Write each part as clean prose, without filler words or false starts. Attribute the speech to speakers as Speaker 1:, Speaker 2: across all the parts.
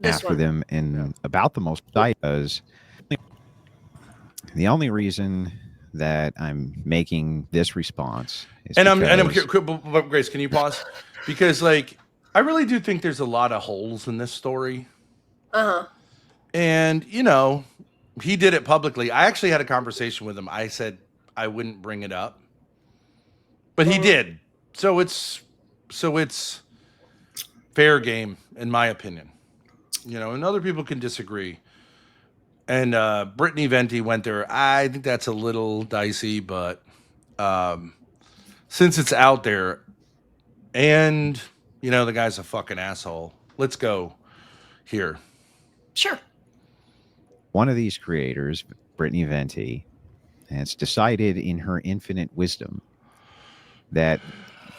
Speaker 1: after them in about the most I does. The only reason that I'm making this response is
Speaker 2: I'm
Speaker 1: because
Speaker 2: but Grace, can you pause? Because like I really do think there's a lot of holes in this story.
Speaker 3: Uh-huh.
Speaker 2: And he did it publicly. I actually had a conversation with him. I said I wouldn't bring it up, but he did. So it's fair game in my opinion. And other people can disagree. And Brittany Venti went there. I think that's a little dicey, but since it's out there, and the guy's a fucking asshole. Let's go here.
Speaker 3: Sure.
Speaker 1: one of these creators, Brittany Venti, has decided in her infinite wisdom that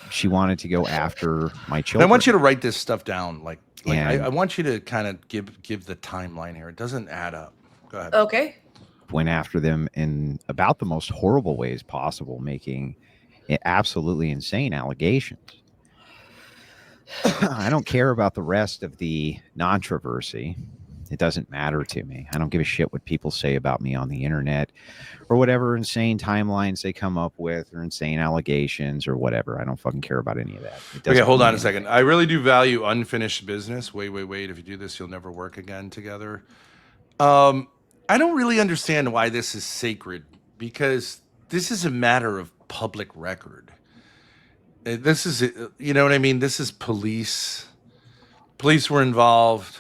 Speaker 1: she wanted to go after my
Speaker 2: And
Speaker 1: children.
Speaker 2: I want you to write this stuff down. Like
Speaker 1: And-
Speaker 2: I want you to kind of give the timeline here. It doesn't add up. Go ahead.
Speaker 3: Okay.
Speaker 1: Went after them in about the most horrible ways possible, making absolutely insane allegations. I don't care about the rest of the controversy. It doesn't matter to me. I don't give a shit what people say about me on the internet or whatever insane timelines they come up with or insane allegations or whatever. I don't fucking care about any of that.
Speaker 2: Okay, hold on a second. I really do value unfinished business. Wait. If you do this, you'll never work again together. I don't really understand why this is sacred, because this is a matter of public record. This is, you know what I mean? This is police. Police were involved.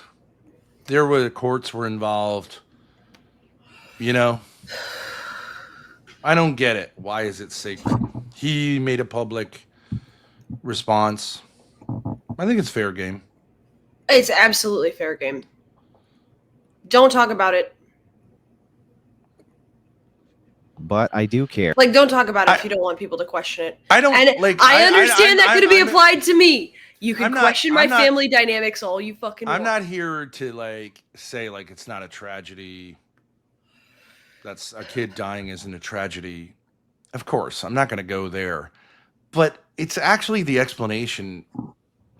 Speaker 2: Courts were involved. I don't get it. Why is it sacred? He made a public response. I think it's fair game.
Speaker 3: It's absolutely fair game. Don't talk about it.
Speaker 1: But I do care.
Speaker 3: Like, don't talk about it if you don't want people to question it.
Speaker 2: I don't
Speaker 3: And
Speaker 2: like.
Speaker 3: I understand that could be
Speaker 2: I'm-
Speaker 3: applied to me. You can
Speaker 2: I'm not-
Speaker 3: question my
Speaker 2: I'm not-
Speaker 3: family dynamics all you fucking want.
Speaker 2: I'm not here to say it's not a tragedy. That's a kid dying isn't a tragedy. Of course, I'm not going to go there. But it's actually the explanation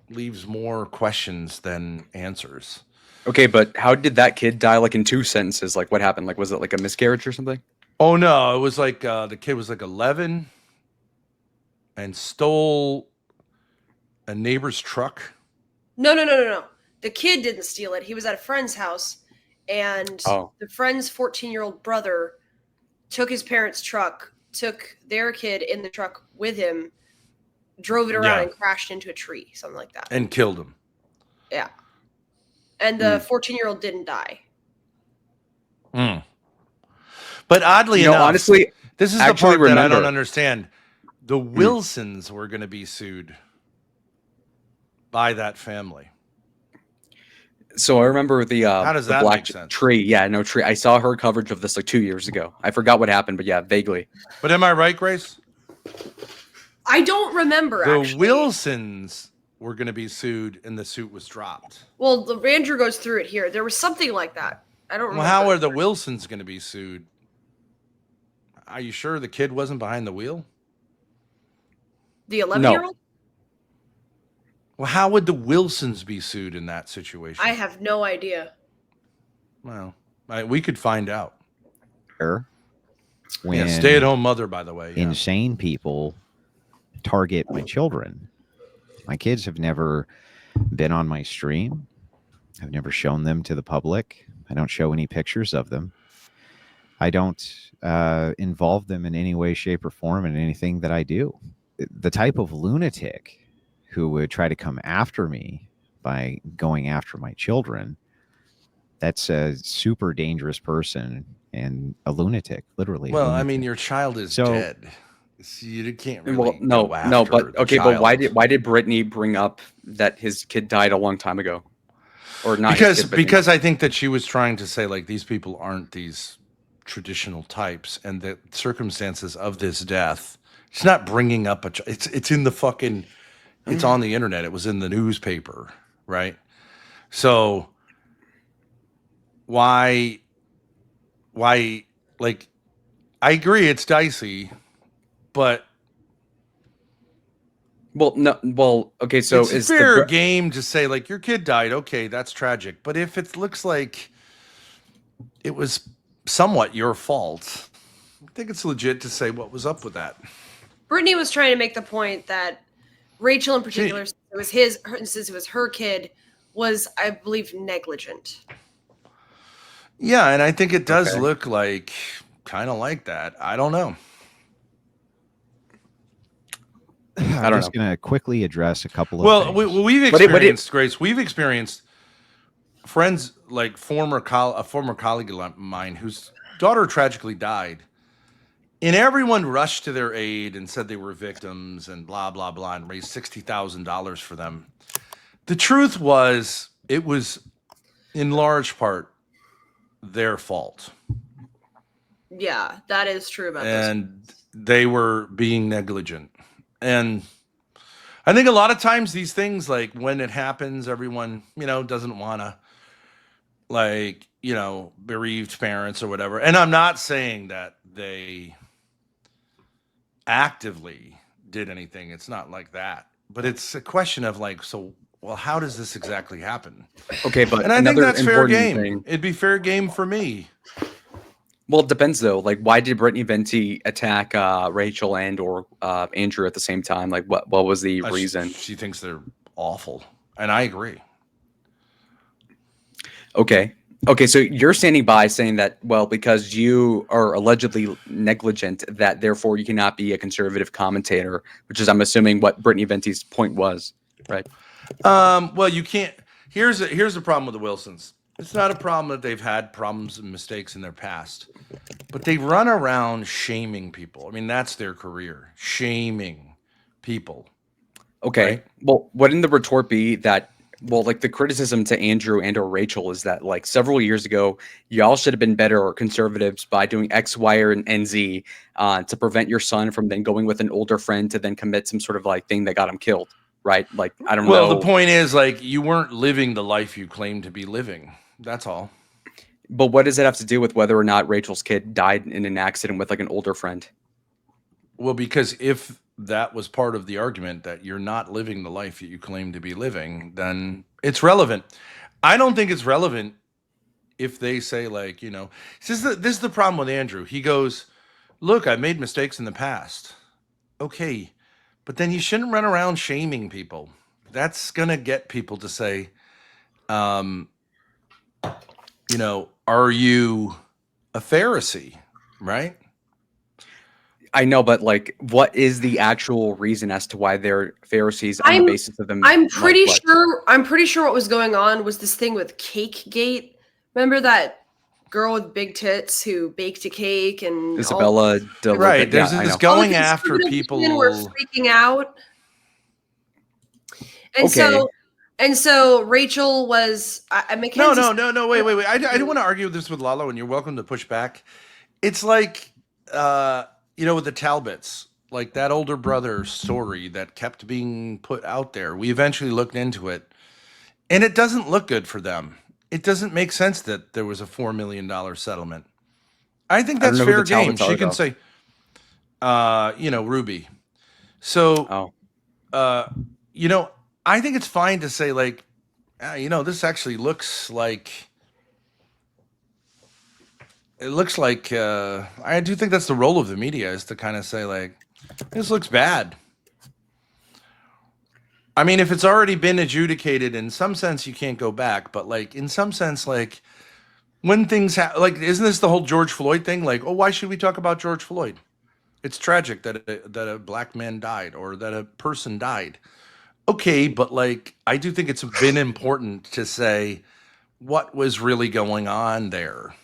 Speaker 2: leaves more questions than answers.
Speaker 4: Okay, but how did that kid die? Like in 2 sentences? Like what happened? Like was it like a miscarriage or something?
Speaker 2: Oh no, it was like the kid was like 11 and stole a neighbor's truck.
Speaker 3: No. The kid didn't steal it. He was at a friend's house, and
Speaker 4: Oh.
Speaker 3: the friend's 14-year-old brother took his parents' truck, took their kid in the truck with him, drove it around
Speaker 2: Yeah.
Speaker 3: and crashed into a tree, something like that.
Speaker 2: And killed him.
Speaker 3: Yeah. And the 14-year-old didn't die.
Speaker 2: But oddly enough,
Speaker 4: honestly,
Speaker 2: this is the
Speaker 4: actually
Speaker 2: part that I
Speaker 4: remember-
Speaker 2: don't understand. The Wilsons were going to be sued by that family.
Speaker 4: So I remember the
Speaker 2: How does
Speaker 4: the
Speaker 2: that
Speaker 4: black
Speaker 2: make sense?
Speaker 4: tree. Yeah, no tree. I saw her coverage of this like 2 years ago. I forgot what happened, but yeah, vaguely.
Speaker 2: But am I right, Grace?
Speaker 3: I don't remember,
Speaker 2: The
Speaker 3: actually.
Speaker 2: Wilsons were going to be sued, and the suit was dropped.
Speaker 3: Well, Andrew goes through it here. There was something like that. I don't remember.
Speaker 2: Well, how are the Wilsons going to be sued? Are you sure the kid wasn't behind the wheel?
Speaker 3: The 11-year-old?
Speaker 2: Well, how would the Wilsons be sued in that situation?
Speaker 3: I have no idea.
Speaker 2: Well, we could find out.
Speaker 1: When
Speaker 2: Stay-at-home mother, by the way. Yeah.
Speaker 1: insane people target my children. My kids have never been on my stream. I've never shown them to the public. I don't show any pictures of them. I don't involve them in any way, shape, or form in anything that I do. The type of lunatic who would try to come after me by going after my children, that's a super dangerous person and a lunatic, literally.
Speaker 2: Well,
Speaker 1: lunatic.
Speaker 2: I mean, your child is dead. So you can't really
Speaker 4: Well, no,
Speaker 2: go after
Speaker 4: but
Speaker 2: the
Speaker 4: okay, but
Speaker 2: child.
Speaker 4: why did Brittany bring up that his kid died a long time ago, or not? his kid, but,
Speaker 2: Because I think that she was trying to say these people aren't these traditional types, and the circumstances of this death. She's not bringing up it's in the fucking. It's on the internet. It was in the newspaper, right? So why? Like, I agree, it's dicey, but
Speaker 4: Well, no. Well, okay. So
Speaker 2: it's
Speaker 4: is
Speaker 2: fair
Speaker 4: the
Speaker 2: game to say like your kid died. Okay, that's tragic. But if it looks like it was somewhat your fault, I think it's legit to say what was up with that.
Speaker 3: Brittany was trying to make the point that Rachel, in particular,
Speaker 2: She-
Speaker 3: since it was her kid, was, I believe, negligent.
Speaker 2: Yeah, and I think it does
Speaker 4: Okay.
Speaker 2: look like kind of like that. I don't know.
Speaker 1: I'm
Speaker 4: don't
Speaker 1: just
Speaker 4: know.
Speaker 1: going to quickly address a couple of
Speaker 2: Well,
Speaker 1: things.
Speaker 2: we've
Speaker 4: But
Speaker 2: experienced, Grace. We've experienced friends like a former colleague of mine whose daughter tragically died, and everyone rushed to their aid and said they were victims and blah blah blah and raised $60,000 for them. The truth was, it was in large part their fault,
Speaker 3: Yeah, that is true about
Speaker 2: and they were being negligent. And I think a lot of times these things, like when it happens, everyone, doesn't want to, like, bereaved parents or whatever. And I'm not saying that they actively did anything. It's not like that. But it's a question of like, so, well, how does this exactly happen?
Speaker 4: Okay, but
Speaker 2: And I think
Speaker 4: another
Speaker 2: that's fair
Speaker 4: important
Speaker 2: game.
Speaker 4: thing.
Speaker 2: It'd be fair game for me.
Speaker 4: Well, it depends though. Like, why did Brittany Venti attack Rachel and or Andrew at the same time? Like, what was the reason?
Speaker 2: She thinks they're awful. And I agree.
Speaker 4: Okay. Okay, so you're standing by saying that, well, because you are allegedly negligent, that therefore you cannot be a conservative commentator, which is, I'm assuming, what Brittany Venti's point was, right?
Speaker 2: Well, you can't. Here's the problem with the Wilsons. It's not a problem that they've had problems and mistakes in their past, but they run around shaming people. I mean, that's their career, shaming people.
Speaker 4: Okay.
Speaker 2: Right?
Speaker 4: Well, wouldn't the retort be that, well, like the criticism to Andrew and or Rachel is that like several years ago, y'all should have been better or conservatives by doing X, Y, and Z to prevent your son from then going with an older friend to then commit some sort of like thing that got him killed, right? Like, I don't
Speaker 2: Well,
Speaker 4: know.
Speaker 2: the point is, like, you weren't living the life you claimed to be living. That's all.
Speaker 4: But what does it have to do with whether or not Rachel's kid died in an accident with like an older friend?
Speaker 2: Well, because if that was part of the argument that you're not living the life that you claim to be living, then it's relevant. I don't think it's relevant if they say, like, this is the problem with Andrew. He goes, look, I made mistakes in the past. Okay, but then you shouldn't run around shaming people. That's going to get people to say, are you a Pharisee, right?
Speaker 4: I know, but like, what is the actual reason as to why they're Pharisees on the basis of them?
Speaker 3: I'm pretty
Speaker 4: like,
Speaker 3: sure. I'm pretty sure what was going on was this thing with Cake Gate. Remember that girl with big tits who baked a cake and
Speaker 4: Isabella De
Speaker 2: Right. There's
Speaker 4: yeah, I
Speaker 2: this
Speaker 4: know.
Speaker 2: going
Speaker 3: all the
Speaker 2: after
Speaker 3: conservative
Speaker 2: people.
Speaker 3: women were freaking out, and
Speaker 4: Okay.
Speaker 3: so Rachel was. Mackenzie.
Speaker 2: No. Wait. I don't want to argue this with Lalo, and you're welcome to push back. It's like, with the Talbots, like that older brother story that kept being put out there. We eventually looked into it, and it doesn't look good for them. It doesn't make sense that there was a $4 million settlement. I think
Speaker 4: I don't
Speaker 2: that's
Speaker 4: know who
Speaker 2: fair
Speaker 4: the
Speaker 2: game.
Speaker 4: Talbots are,
Speaker 2: She can
Speaker 4: though.
Speaker 2: say, Ruby. So, I think it's fine to say, like, this actually looks like. It looks like I do think that's the role of the media, is to kind of say, like, this looks bad. I mean, if it's already been adjudicated, in some sense, you can't go back. But like, in some sense, like, when things like, isn't this the whole George Floyd thing? Like, oh, why should we talk about George Floyd? It's tragic that a black man died, or that a person died. Okay, but like, I do think it's been important to say what was really going on there,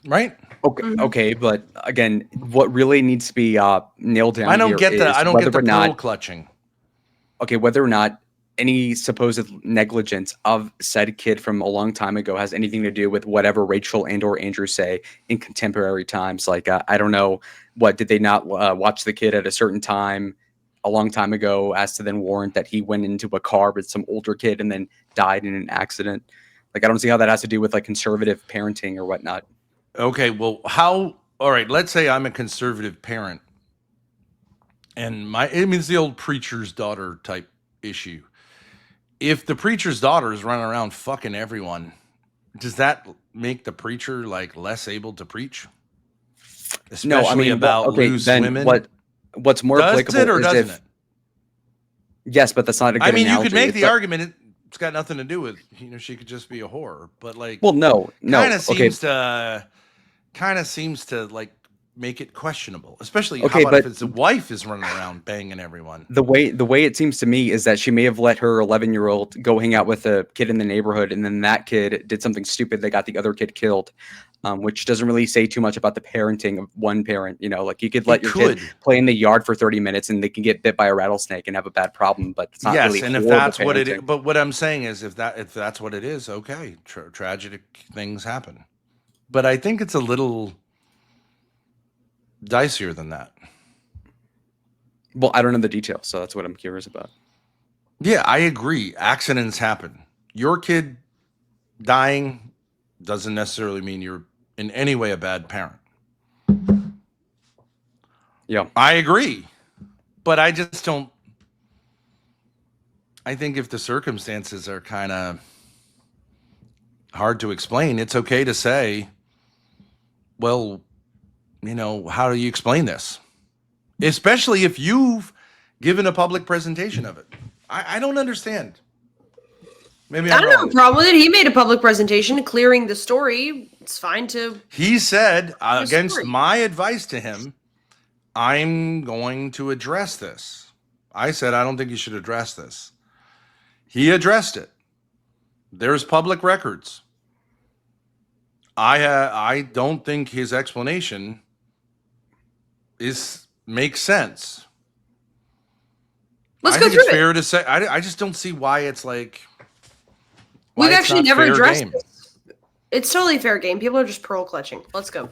Speaker 2: right?
Speaker 4: Okay, but again, what really needs to be nailed down
Speaker 2: I don't
Speaker 4: here
Speaker 2: get
Speaker 4: is whether
Speaker 2: the
Speaker 4: or
Speaker 2: pearl
Speaker 4: not
Speaker 2: clutching.
Speaker 4: okay, whether or not any supposed negligence of said kid from a long time ago has anything to do with whatever Rachel and or Andrew say in contemporary times. Like, I don't know, what did they not watch the kid at a certain time a long time ago as to then warrant that he went into a car with some older kid and then died in an accident? Like, I don't see how that has to do with like conservative parenting or whatnot.
Speaker 2: Okay, well, all right, let's say I'm a conservative parent. And it's the old preacher's daughter type issue. If the preacher's daughter is running around fucking everyone, does that make the preacher like less able to preach? Especially
Speaker 4: No, I mean,
Speaker 2: about
Speaker 4: okay,
Speaker 2: loose
Speaker 4: then
Speaker 2: women.
Speaker 4: what's more
Speaker 2: Does
Speaker 4: applicable
Speaker 2: it or
Speaker 4: is
Speaker 2: doesn't
Speaker 4: if
Speaker 2: it?
Speaker 4: yes, but that's not a good
Speaker 2: I mean, you could
Speaker 4: analogy.
Speaker 2: make
Speaker 4: It's
Speaker 2: the
Speaker 4: like,
Speaker 2: argument it's got nothing to do with she could just be a whore, but like
Speaker 4: well, no,
Speaker 2: kind of
Speaker 4: okay,
Speaker 2: seems to like make it questionable. Especially how
Speaker 4: okay,
Speaker 2: about if
Speaker 4: but
Speaker 2: it's a wife is running around banging everyone?
Speaker 4: the way it seems to me is that she may have let her 11-year-old go hang out with a kid in the neighborhood, and then that kid did something stupid that got the other kid killed, which doesn't really say too much about the parenting of one parent. Like you could let your kid play in the yard for 30 minutes and they can get bit by a rattlesnake and have a bad problem, but it's not really
Speaker 2: and if
Speaker 4: horrible
Speaker 2: that's what it is,
Speaker 4: parenting.
Speaker 2: but what I'm saying is if that's what it is, okay, tragic things happen. But I think it's a little dicier than that.
Speaker 4: Well, I don't know the details, so that's what I'm curious about.
Speaker 2: Yeah, I agree. Accidents happen. Your kid dying doesn't necessarily mean you're in any way a bad parent.
Speaker 4: Yeah.
Speaker 2: I agree. But I just don't. I think if the circumstances are kind of hard to explain, it's okay to say, well, how do you explain this? Especially if you've given a public presentation of it. I don't understand. Maybe
Speaker 3: I
Speaker 2: I'm
Speaker 3: don't have
Speaker 2: wrong.
Speaker 3: a problem with it. He made a public presentation clearing the story. It's fine to.
Speaker 2: He said, against
Speaker 3: story.
Speaker 2: my advice to him, I'm going to address this. I said, I don't think you should address this. He addressed it. There's public records. I don't think his explanation makes sense.
Speaker 3: Let's
Speaker 2: I
Speaker 3: go
Speaker 2: think it's
Speaker 3: through it.
Speaker 2: fair to say. I just don't see why it's like.
Speaker 3: We've
Speaker 2: it's
Speaker 3: actually
Speaker 2: not
Speaker 3: never
Speaker 2: fair
Speaker 3: addressed
Speaker 2: game.
Speaker 3: this. It's totally fair game. People are just pearl clutching. Let's go.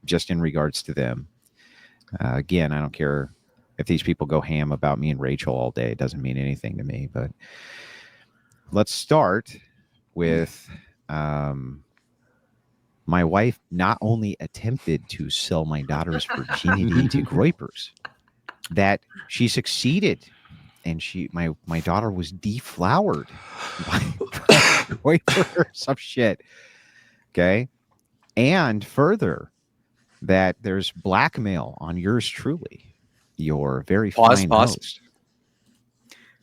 Speaker 1: Just in regards to them, again, I don't care if these people go ham about me and Rachel all day. It doesn't mean anything to me. But let's start with my wife not only attempted to sell my daughter's virginity to groypers, that she succeeded. And my daughter was deflowered by groyper or some shit. Okay. And further, that there's blackmail on yours truly, your very fine host.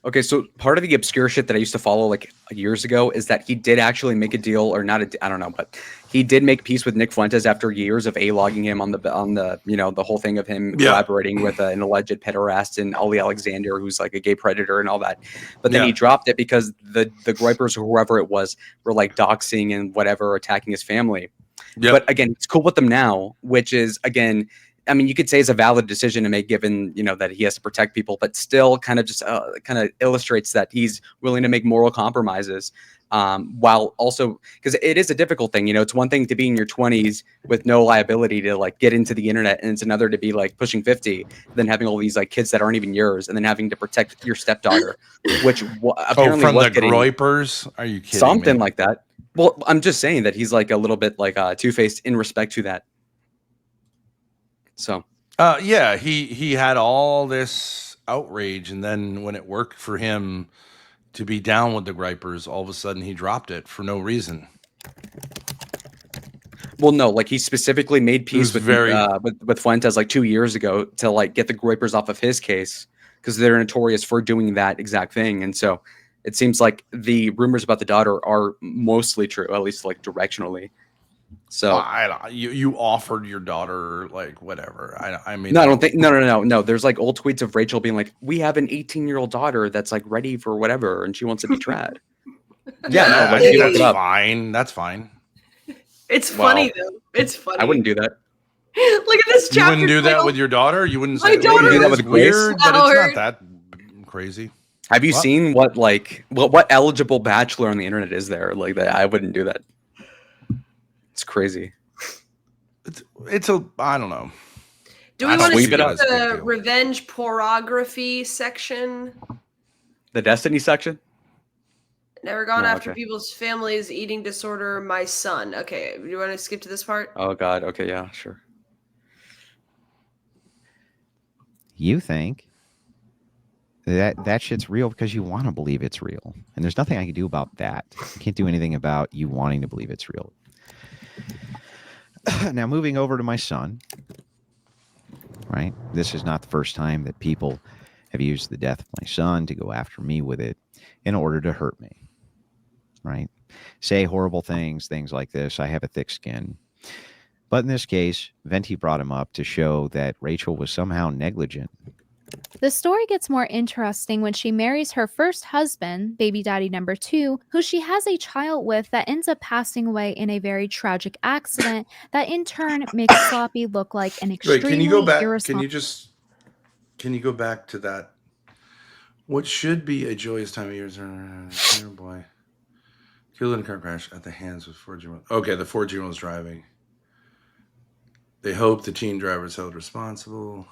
Speaker 4: Okay, so part of the obscure shit that I used to follow like years ago is that he did actually make a deal, or not I don't know, but he did make peace with Nick Fuentes after years of logging him on the the whole thing of him collaborating with an alleged pederast and Ali Alexander, who's like a gay predator and all that. But then he dropped it because the groypers or whoever it was were like doxing and whatever, attacking his family. Yep. But again, it's cool with them now, which is, again, I mean, you could say it's a valid decision to make, given that he has to protect people, but still kind of just kind of illustrates that he's willing to make moral compromises, while also, because it is a difficult thing. It's one thing to be in your 20s with no liability to like get into the internet, and it's another to be like pushing 50, then having all these like kids that aren't even yours, and then having to protect your stepdaughter, which apparently
Speaker 2: from
Speaker 4: was
Speaker 2: the groypers. Are you kidding?
Speaker 4: Something like that. Well, I'm just saying that he's like a little bit like two-faced in respect to that. So,
Speaker 2: yeah, he had all this outrage, and then when it worked for him to be down with the groypers, all of a sudden he dropped it for no reason.
Speaker 4: Well, no, like he specifically made peace with Fuentes like 2 years ago to like get the groypers off of his case, because they're notorious for doing that exact thing. And so it seems like the rumors about the daughter are mostly true, at least like directionally. So
Speaker 2: you offered your daughter like whatever. I mean,
Speaker 4: no, I don't think no. There's like old tweets of Rachel being like, "We have an 18-year-old daughter that's like ready for whatever, and she wants to be trad."
Speaker 2: Yeah, no, that's fine. That's fine.
Speaker 3: It's funny though. It's funny.
Speaker 4: I wouldn't do that.
Speaker 3: Look at this chapter.
Speaker 2: You wouldn't do that with your daughter. You wouldn't say
Speaker 3: daughter
Speaker 2: do that with weird, but it's not that crazy.
Speaker 4: Have you seen what eligible bachelor on the internet is there like that? I wouldn't do that. It's crazy.
Speaker 2: It's I don't know.
Speaker 3: Do we want to see the revenge pornography section?
Speaker 4: The Destiny section?
Speaker 3: Never gone after people's families, eating disorder, my son. Okay, you want to skip to this part?
Speaker 4: Oh God. Okay, yeah, sure.
Speaker 1: You think that shit's real because you want to believe it's real. And there's nothing I can do about that. I can't do anything about you wanting to believe it's real. Now, moving over to my son, right? This is not the first time that people have used the death of my son to go after me with it in order to hurt me, right? Say horrible things like this. I have a thick skin. But in this case, Venti brought him up to show that Rachel was somehow negligent.
Speaker 5: The story gets more interesting when she marries her first husband, baby daddy number 2, who she has a child with that ends up passing away in a very tragic accident that in turn makes Sloppy look like an extremely
Speaker 2: Wait, can you go back?
Speaker 5: irresponsible...
Speaker 2: Can you go back to that? What should be a joyous time of year? Dear boy. Killed in a car crash at the hands of 14-year-old. Okay, the 14-year-old is driving. They hope the teen driver is held responsible.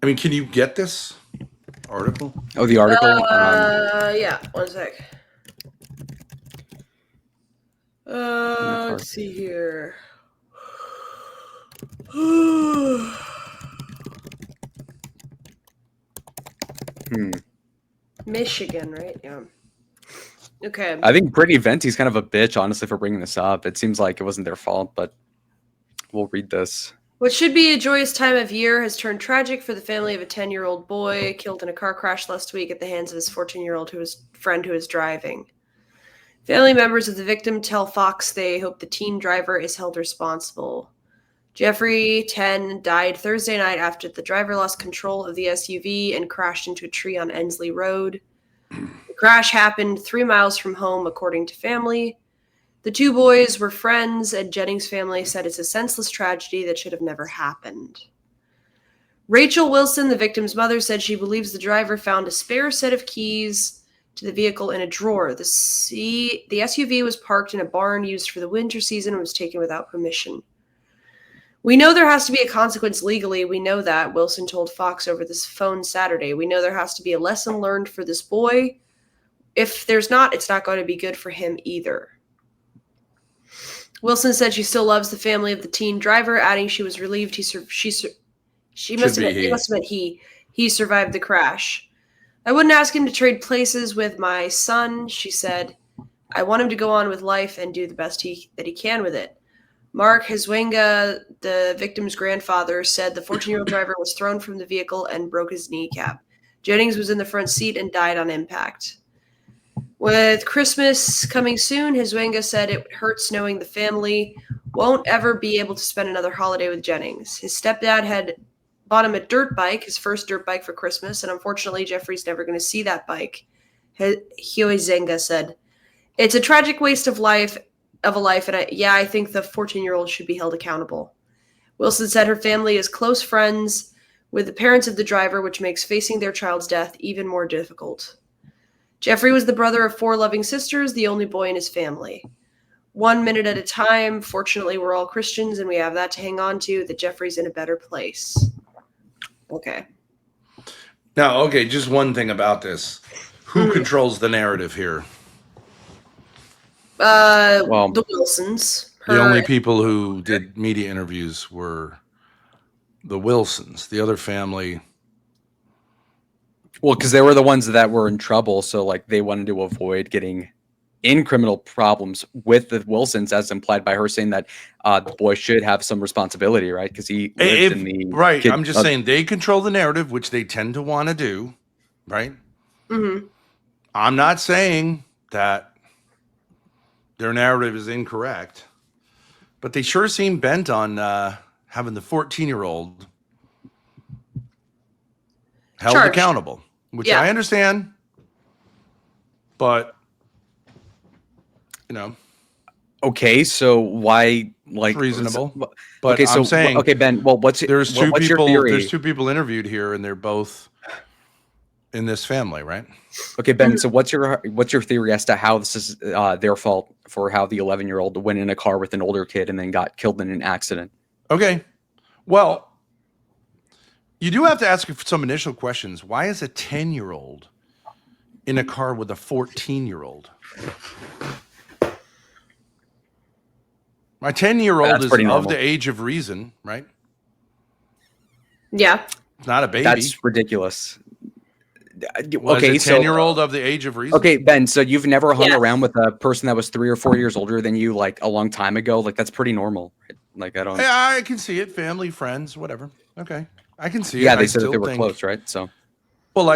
Speaker 2: I mean, can you get this article?
Speaker 4: Oh, the article.
Speaker 3: Yeah. 1 sec. Let's see here. Michigan, right? Yeah. Okay.
Speaker 4: I think Brittany Venti's kind of a bitch, honestly, for bringing this up. It seems like it wasn't their fault, but we'll read this.
Speaker 3: What should be a joyous time of year has turned tragic for the family of a 10-year-old boy killed in a car crash last week at the hands of his 14-year-old friend who was driving. Family members of the victim tell Fox they hope the teen driver is held responsible. Jeffrey, 10, died Thursday night after the driver lost control of the SUV and crashed into a tree on Ensley Road. The crash happened 3 miles from home, according to family. The two boys were friends, and Jennings' family said it's a senseless tragedy that should have never happened. Rachel Wilson, the victim's mother, said she believes the driver found a spare set of keys to the vehicle in a drawer. The SUV was parked in a barn used for the winter season and was taken without permission. We know there has to be a consequence legally. We know that, Wilson told Fox over this phone Saturday. We know there has to be a lesson learned for this boy. If there's not, it's not going to be good for him either. Wilson said she still loves the family of the teen driver, adding she was relieved he survived the crash. I wouldn't ask him to trade places with my son, she said. I want him to go on with life and do the best that he can with it. Mark Hezwenga, the victim's grandfather, said the 14-year-old driver was thrown from the vehicle and broke his kneecap. Jennings was in the front seat and died on impact. With Christmas coming soon, Hezwenga said it hurts knowing the family won't ever be able to spend another holiday with Jennings. His stepdad had bought him a dirt bike, his first dirt bike for Christmas, and unfortunately Jeffrey's never going to see that bike. Hezwenga said, "It's a tragic waste of a life, and I think the 14-year-old should be held accountable." Wilson said her family is close friends with the parents of the driver, which makes facing their child's death even more difficult. Jeffrey was the brother of 4 loving sisters, the only boy in his family. 1 minute at a time. Fortunately, we're all Christians, and we have that to hang on to, that Jeffrey's in a better place. Okay.
Speaker 2: Now, okay, just one thing about this. Who controls the narrative here?
Speaker 3: The Wilsons.
Speaker 2: The only people who did media interviews were the Wilsons. The other family...
Speaker 4: Well, because they were the ones that were in trouble, so like they wanted to avoid getting in criminal problems with the Wilsons, as implied by her saying that the boy should have some responsibility, right? Because he lived in the
Speaker 2: right. I'm just saying they control the narrative, which they tend to want to do, right?
Speaker 3: Mm-hmm.
Speaker 2: I'm not saying that their narrative is incorrect, but they sure seem bent on having the 14-year-old held
Speaker 3: charged,
Speaker 2: accountable, which I understand, but
Speaker 4: Okay, so why
Speaker 2: it's reasonable?
Speaker 4: So,
Speaker 2: but
Speaker 4: okay, so
Speaker 2: I'm saying,
Speaker 4: okay, Ben. Well, what's your theory?
Speaker 2: There's 2 people interviewed here, and they're both in this family, right?
Speaker 4: Okay, Ben. So what's your theory as to how this is their fault for how the 11-year-old went in a car with an older kid and then got killed in an accident?
Speaker 2: Okay, well, you do have to ask some initial questions. Why is a 10-year-old in a car with a 14-year-old? My 10-year-old is of the age of reason, right?
Speaker 3: Yeah.
Speaker 2: It's not a baby.
Speaker 4: That's ridiculous.
Speaker 2: Was
Speaker 4: Okay,
Speaker 2: a 10-year-old of the age of reason?
Speaker 4: Okay, Ben, so you've never hung
Speaker 3: Yes.
Speaker 4: around with a person that was 3 or 4 years older than you, like, a long time ago? Like, that's pretty normal. Right? Like, I don't...
Speaker 2: I can see it. Family, friends, whatever. Okay. I can see it.
Speaker 4: Yeah, they
Speaker 2: I
Speaker 4: said that they
Speaker 2: still
Speaker 4: were
Speaker 2: think,
Speaker 4: close, right? So,
Speaker 2: well,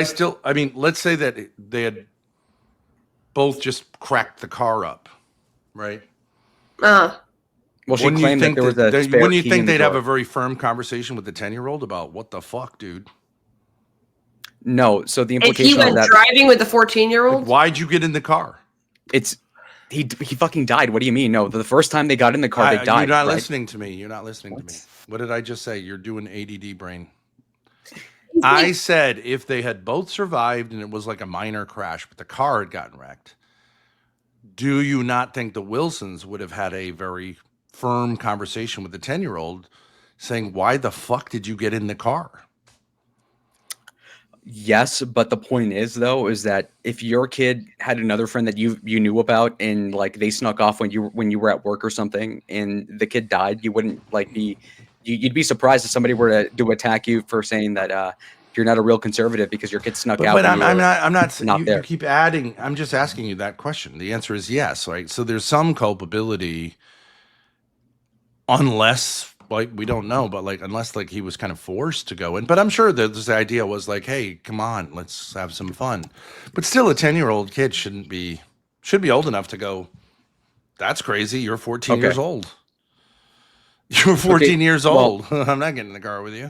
Speaker 2: I mean, let's say that they had both just cracked the car up, right?
Speaker 3: Uh,
Speaker 4: well, she
Speaker 2: Wouldn't you
Speaker 4: claimed that
Speaker 2: think
Speaker 4: there was a spare
Speaker 2: wouldn't you
Speaker 4: key
Speaker 2: think
Speaker 4: in the
Speaker 2: they'd have
Speaker 4: drawer.
Speaker 2: a very firm conversation with the 10-year-old about what the fuck, dude?
Speaker 4: No, so the
Speaker 3: if he
Speaker 4: implication
Speaker 3: went
Speaker 4: of that,
Speaker 3: driving with the 14-year-old,
Speaker 2: Like, why'd you get in the car?
Speaker 4: it's he fucking died. What do you mean? No, the first time they got in the car, they died.
Speaker 2: You're not
Speaker 4: right?
Speaker 2: listening to me. You're not listening to me. What did I just say? You're doing ADD brain.
Speaker 3: He's
Speaker 2: I
Speaker 3: like-
Speaker 2: said if they had both survived and it was like a minor crash, but the car had gotten wrecked, do you not think the Wilsons would have had a very firm conversation with the 10-year-old saying, why the fuck did you get in the car?
Speaker 4: Yes, but the point is though, is that if your kid had another friend that you knew about and like they snuck off when you were at work or something and the kid died, you wouldn't like be you'd be surprised if somebody were to attack you for saying that you're not a real conservative because your kid snuck out.
Speaker 2: But
Speaker 4: when you
Speaker 2: I'm
Speaker 4: were
Speaker 2: not
Speaker 4: not
Speaker 2: you,
Speaker 4: there.
Speaker 2: you keep adding. I'm just asking you that question. The answer is yes, right? So there's some culpability, unless like we don't know, but like unless like he was kind of forced to go in. But I'm sure that the idea was like, hey, come on, let's have some fun. But still, a 10-year-old kid should be old enough to go. That's crazy. You're 14
Speaker 4: Okay.
Speaker 2: years old. You're 14 years
Speaker 4: well-
Speaker 2: old. I'm not getting in the car with you.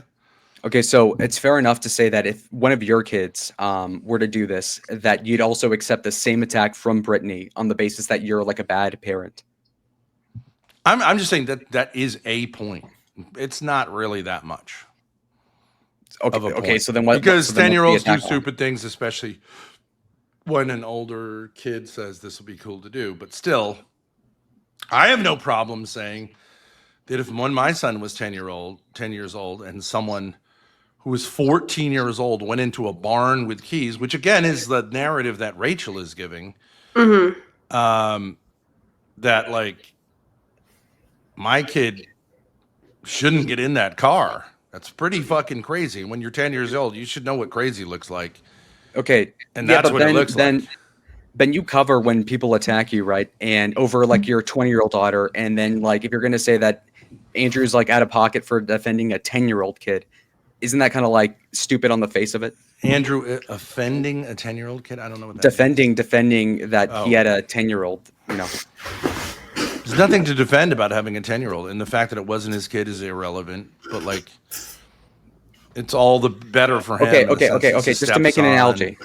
Speaker 4: Okay, so it's fair enough to say that if one of your kids were to do this, that you'd also accept the same attack from Brittany on the basis that you're like a bad parent.
Speaker 2: I'm just saying that is a point. It's not really that much.
Speaker 4: Okay,
Speaker 2: Of a
Speaker 4: okay.
Speaker 2: point.
Speaker 4: So then what?
Speaker 2: Because
Speaker 4: so then what's the
Speaker 2: 10-year-olds do
Speaker 4: attack on?
Speaker 2: stupid things, especially when an older kid says this will be cool to do. But still, I have no problem saying that if when my son was 10 years old, and someone who was 14 years old went into a barn with keys, which again is the narrative that Rachel is giving, that like my kid shouldn't get in that car. That's pretty fucking crazy. When you're 10 years old, you should know what crazy looks like.
Speaker 4: Okay,
Speaker 2: And
Speaker 4: yeah,
Speaker 2: that's
Speaker 4: but
Speaker 2: what it looks like.
Speaker 4: Then you cover when people attack you, right? And over like your 20-year-old daughter, and then like if you're gonna say that Andrew's like out of pocket for defending a 10-year-old kid, isn't that kind of like stupid on the face of it?
Speaker 2: Andrew offending a 10-year-old kid? I don't know what that means.
Speaker 4: Defending that
Speaker 2: Oh.
Speaker 4: he had a 10-year-old, you know.
Speaker 2: There's nothing to defend about having a 10-year-old, and the fact that it wasn't his kid is irrelevant. But like, it's all the better for him.
Speaker 4: Okay,
Speaker 2: in the
Speaker 4: okay,
Speaker 2: sense
Speaker 4: okay,
Speaker 2: it's
Speaker 4: okay.
Speaker 2: his
Speaker 4: Just to make an
Speaker 2: stepson.
Speaker 4: analogy.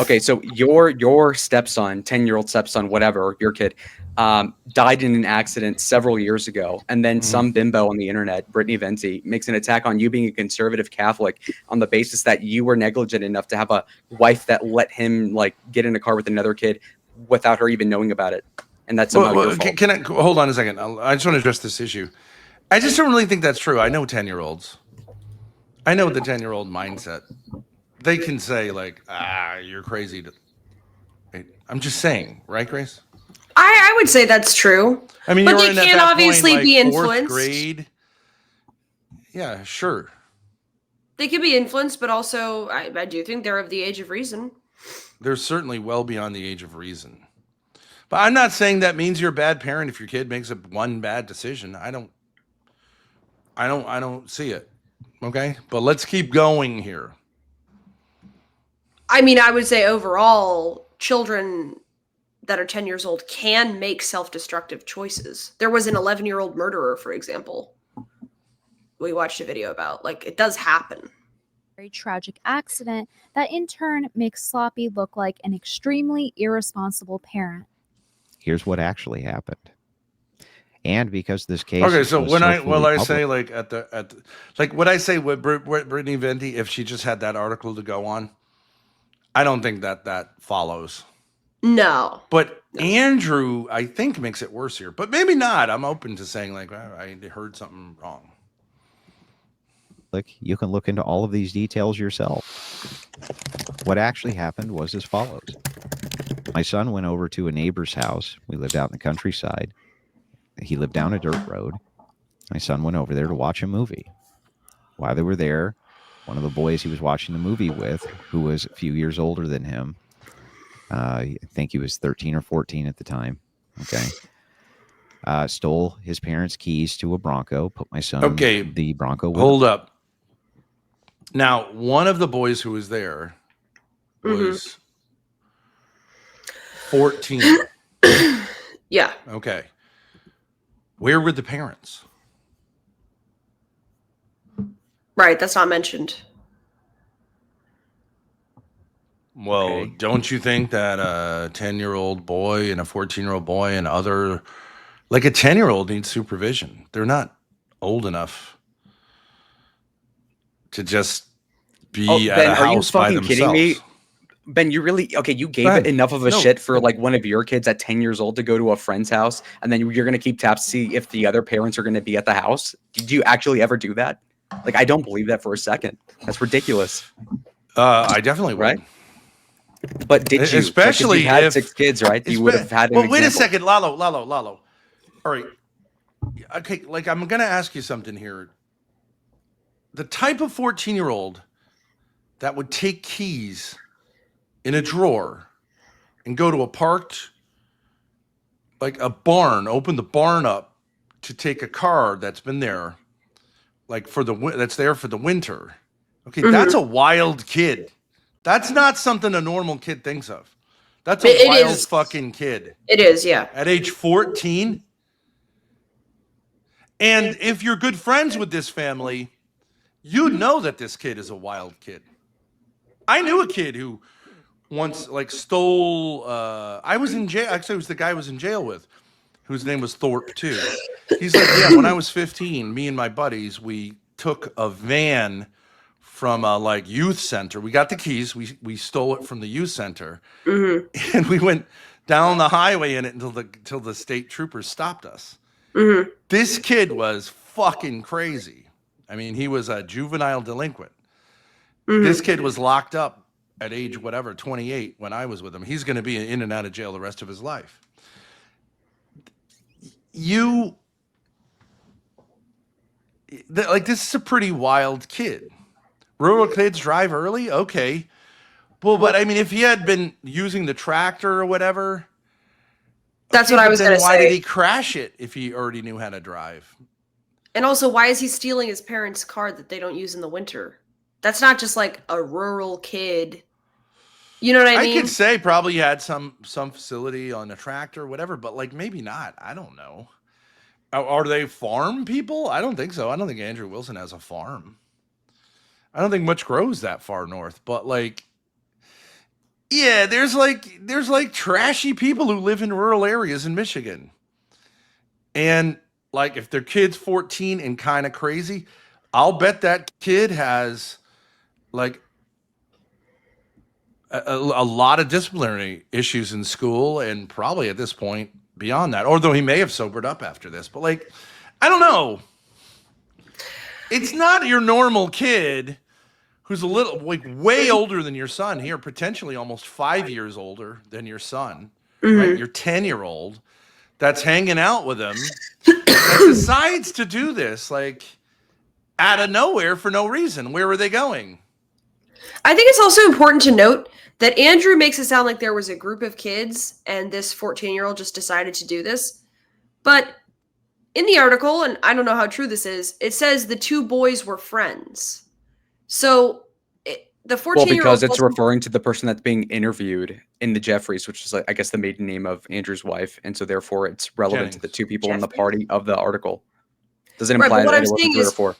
Speaker 4: Okay, so your stepson, 10-year-old stepson, whatever, your kid, died in an accident several years ago, and then some bimbo on the internet, Brittany Venti, makes an attack on you being a conservative Catholic on the basis that you were negligent enough to have a wife that let him like get in a car with another kid without her even knowing about it, and that's somehow your fault.
Speaker 2: Can I hold on a second? I just want to address this issue. I just don't really think that's true. I know 10-year-olds. I know the 10-year-old mindset. They can say like, you're crazy. I'm just saying, right, Grace?
Speaker 3: I would say that's true.
Speaker 2: I mean,
Speaker 3: But
Speaker 2: you were
Speaker 3: they
Speaker 2: in at
Speaker 3: can
Speaker 2: that
Speaker 3: obviously
Speaker 2: point, like,
Speaker 3: be
Speaker 2: fourth
Speaker 3: influenced.
Speaker 2: grade. Yeah, sure.
Speaker 3: They could be influenced, but also I do think they're of the age of reason.
Speaker 2: They're certainly well beyond the age of reason. But I'm not saying that means you're a bad parent if your kid makes one bad decision. I don't see it. Okay? But let's keep going here.
Speaker 3: I mean, I would say overall, children that are 10 years old can make self-destructive choices. There was an 11-year-old murderer, for example, we watched a video about. Like, it does happen.
Speaker 5: Very tragic accident that in turn makes Sloppy look like an extremely irresponsible parent.
Speaker 1: Here's what actually happened. And because this case
Speaker 2: Okay, so
Speaker 1: was
Speaker 2: when I
Speaker 1: fully
Speaker 2: say
Speaker 1: public-
Speaker 2: like at the like would I say with Brittany Venti if she just had that article to go on? I don't think that follows.
Speaker 3: No.
Speaker 2: But Andrew, I think, makes it worse here. But maybe not. I'm open to saying like I heard something wrong.
Speaker 1: you can look into all of these details yourself. What actually happened was as follows. My son went over to a neighbor's house. We lived out in the countryside. He lived down a dirt road. My son went over there to watch a movie. While they were there, one of the boys he was watching the movie with, who was a few years older than him. I think he was 13 or 14 at the time. Okay. Stole his parents' keys to a Bronco, put my son
Speaker 2: Okay.
Speaker 1: in the Bronco with
Speaker 2: Hold up. Now, one of the boys who was there
Speaker 3: Mm-hmm.
Speaker 2: was 14.
Speaker 3: Yeah.
Speaker 2: Okay. Where were the parents?
Speaker 3: Right. That's not mentioned.
Speaker 2: Well,
Speaker 4: Okay.
Speaker 2: don't you think that a 10-year-old boy and a 14-year-old boy and other, like a 10-year-old needs supervision? They're not old enough to just be at
Speaker 4: Ben,
Speaker 2: a
Speaker 4: are you
Speaker 2: house by
Speaker 4: fucking kidding me?
Speaker 2: themselves.
Speaker 4: Ben, you really you gave
Speaker 2: Ben,
Speaker 4: enough of a
Speaker 2: no.
Speaker 4: shit for like one of your kids at 10 years old to go to a friend's house, and then you're gonna keep tabs to see if the other parents are gonna be at the house? Did you actually ever do that? Like, I don't believe that for a second. That's ridiculous,
Speaker 2: I definitely would.
Speaker 4: right? But did you?
Speaker 2: Especially
Speaker 4: like, if you had
Speaker 2: if
Speaker 4: 6 kids, right? You would have had an
Speaker 2: Well, wait a
Speaker 4: example.
Speaker 2: second, Lalo. All right. Okay, like I'm gonna ask you something here. The type of 14-year-old that would take keys in a drawer and go to a parked, like a barn, open the barn up to take a car that's been there, like that's there for the winter. Okay, that's a wild kid. That's not something a normal kid thinks of. That's a
Speaker 3: It
Speaker 2: wild
Speaker 3: is.
Speaker 2: fucking kid
Speaker 3: It is. Yeah.
Speaker 2: at age 14. And if you're good friends with this family, you know that this kid is a wild kid. I knew a kid who once like stole. I was in jail. Actually, it was the guy I was in jail with, whose name was Thorp too. He's like, yeah, when I was 15, me and my buddies, we took a van from a like youth center. We got the keys. We stole it from the youth center,
Speaker 3: Mm-hmm.
Speaker 2: and we went down the highway in it until the state troopers stopped us.
Speaker 3: Mm-hmm.
Speaker 2: This kid was fucking crazy. I mean, he was a juvenile delinquent.
Speaker 3: Mm-hmm.
Speaker 2: This kid was locked up at age whatever, 28 when I was with him. He's going to be in and out of jail the rest of his life. This is a pretty wild kid. Rural kids drive early? Okay. Well, but I mean, if he had been using the tractor or whatever.
Speaker 3: That's what I was going to say.
Speaker 2: Why did he crash it if he already knew how to drive?
Speaker 3: And also, why is he stealing his parents' car that they don't use in the winter? That's not just like a rural kid. You know what I mean?
Speaker 2: I could say probably he had some facility on a tractor or whatever, but like maybe not. I don't know. Are they farm people? I don't think so. I don't think Andrew Wilson has a farm. I don't think much grows that far north, but like, yeah, there's like trashy people who live in rural areas in Michigan. And like if their kid's 14 and kind of crazy, I'll bet that kid has like a lot of disciplinary issues in school and probably at this point beyond that, although he may have sobered up after this. But like, I don't know. It's not your normal kid who's a little like way older than your son here, potentially almost 5 years older than your son, right? Your 10-year-old that's hanging out with him that decides to do this like out of nowhere for no reason. Where were they going?
Speaker 3: I think it's also important to note that Andrew makes it sound like there was a group of kids and this 14-year-old just decided to do this. But in the article, and I don't know how true this is, it says the two boys were friends. So the 14-year-old...
Speaker 4: Well, because it's referring to the person that's being interviewed in the Jeffries, which is, like, I guess, the maiden name of Andrew's wife. And so, therefore, it's relevant to the two people in the party of the article. Does it imply that it wasn't 3 or 4?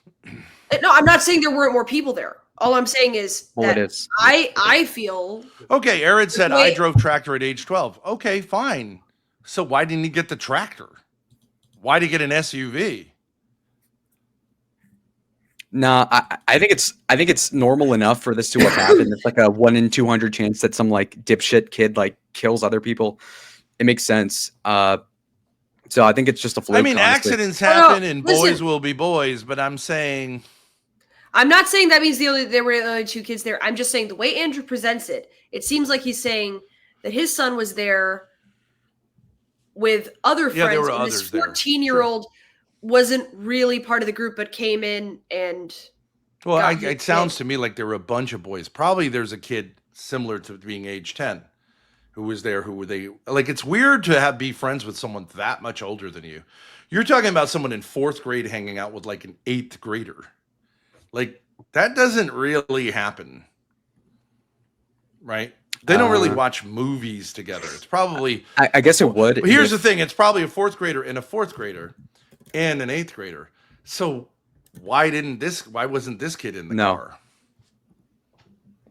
Speaker 3: No, I'm not saying there weren't more people there. All I'm saying is that
Speaker 4: it is.
Speaker 3: I feel...
Speaker 2: Okay, Aaron said, I drove tractor at age 12. Okay, fine. So why didn't he get the tractor? Why did he get an SUV?
Speaker 4: Nah, I think it's normal enough for this to have happened. It's like a 1 in 200 chance that some like dipshit kid like kills other people. It makes sense. So I think it's just a fluke.
Speaker 2: I mean,
Speaker 4: honestly.
Speaker 2: accidents happen and boys will be boys, but I'm not saying that means there were only 2 kids there. I'm just saying the way Andrew presents it, it seems like he's saying that his son was there with other friends. There were
Speaker 3: and
Speaker 2: others
Speaker 3: this 14-year-old wasn't really part of the group, but came in and
Speaker 2: Well,
Speaker 3: got
Speaker 2: it sounds to me like there were a bunch of boys. Probably there's a kid similar to being age 10 who was there, who were they like, it's weird to be friends with someone that much older than you. You're talking about someone in 4th grade hanging out with like an 8th grader. Like that doesn't really happen. Right? They don't really watch movies together. It's probably
Speaker 4: I guess it would.
Speaker 2: But here's the thing, it's probably a 4th grader and a 4th grader and an 8th grader. So why wasn't this kid in the car?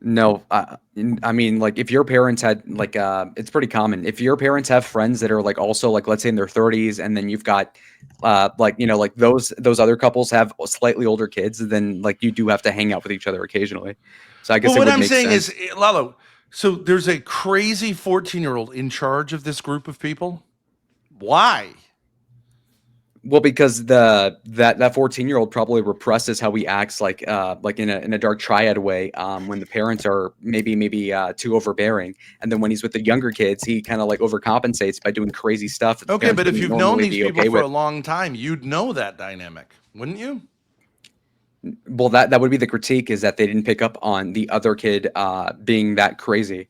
Speaker 4: No, I mean, like if your parents had like, it's pretty common. If your parents have friends that are like also like, let's say in their 30s, and then you've got like, you know, like those other couples have slightly older kids, then like you do have to hang out with each other occasionally. So I guess
Speaker 2: what I'm saying is, Lalo, so there's a crazy 14-year-old in charge of this group of people. Why?
Speaker 4: Well, because that 14-year-old probably represses how he acts like in a dark triad way when the parents are maybe too overbearing, and then when he's with the younger kids, he kind of like overcompensates by doing crazy stuff. That the
Speaker 2: Okay, but
Speaker 4: parents
Speaker 2: if you've
Speaker 4: wouldn't
Speaker 2: known
Speaker 4: normally
Speaker 2: these
Speaker 4: be
Speaker 2: people
Speaker 4: okay
Speaker 2: for
Speaker 4: with.
Speaker 2: a long time, you'd know that dynamic, wouldn't you?
Speaker 4: Well, that would be the critique, is that they didn't pick up on the other kid being that crazy.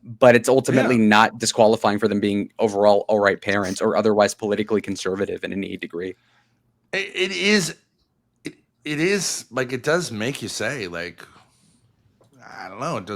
Speaker 4: But it's ultimately not disqualifying for them being overall all right parents or otherwise politically conservative in any degree.
Speaker 2: It is like, it does make you say, like, I don't know. It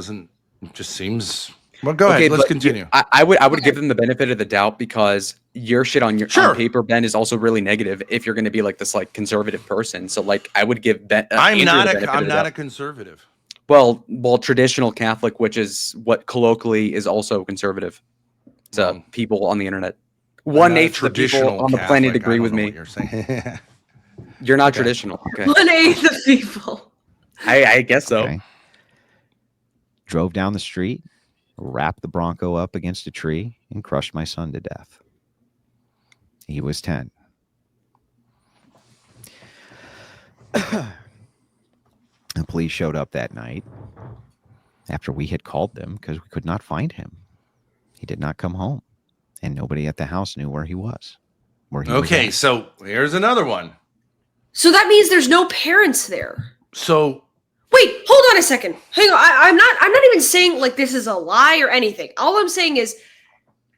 Speaker 2: just seems. Well, go ahead. Let's continue.
Speaker 4: I would give them the benefit of the doubt, because your shit on paper, Ben, is also really negative if you're going to be like this like conservative person. So like I would give Ben.
Speaker 2: I'm not a conservative.
Speaker 4: Well, traditional Catholic, which is what colloquially is also conservative to people on the internet. 1/8 of the people on the planet agree with me.
Speaker 2: You're saying.
Speaker 4: You're not traditional. Okay.
Speaker 3: 1/8 of people.
Speaker 4: I guess so.
Speaker 1: Okay. Drove down the street, wrapped the Bronco up against a tree, and crushed my son to death. He was 10. The police showed up that night after we had called them because we could not find him. He did not come home, and nobody at the house knew where he was.
Speaker 2: Okay, so here's another one.
Speaker 3: So that means there's no parents there.
Speaker 2: So
Speaker 3: wait, hold on a second. Hang on. I'm not even saying like this is a lie or anything. All I'm saying is,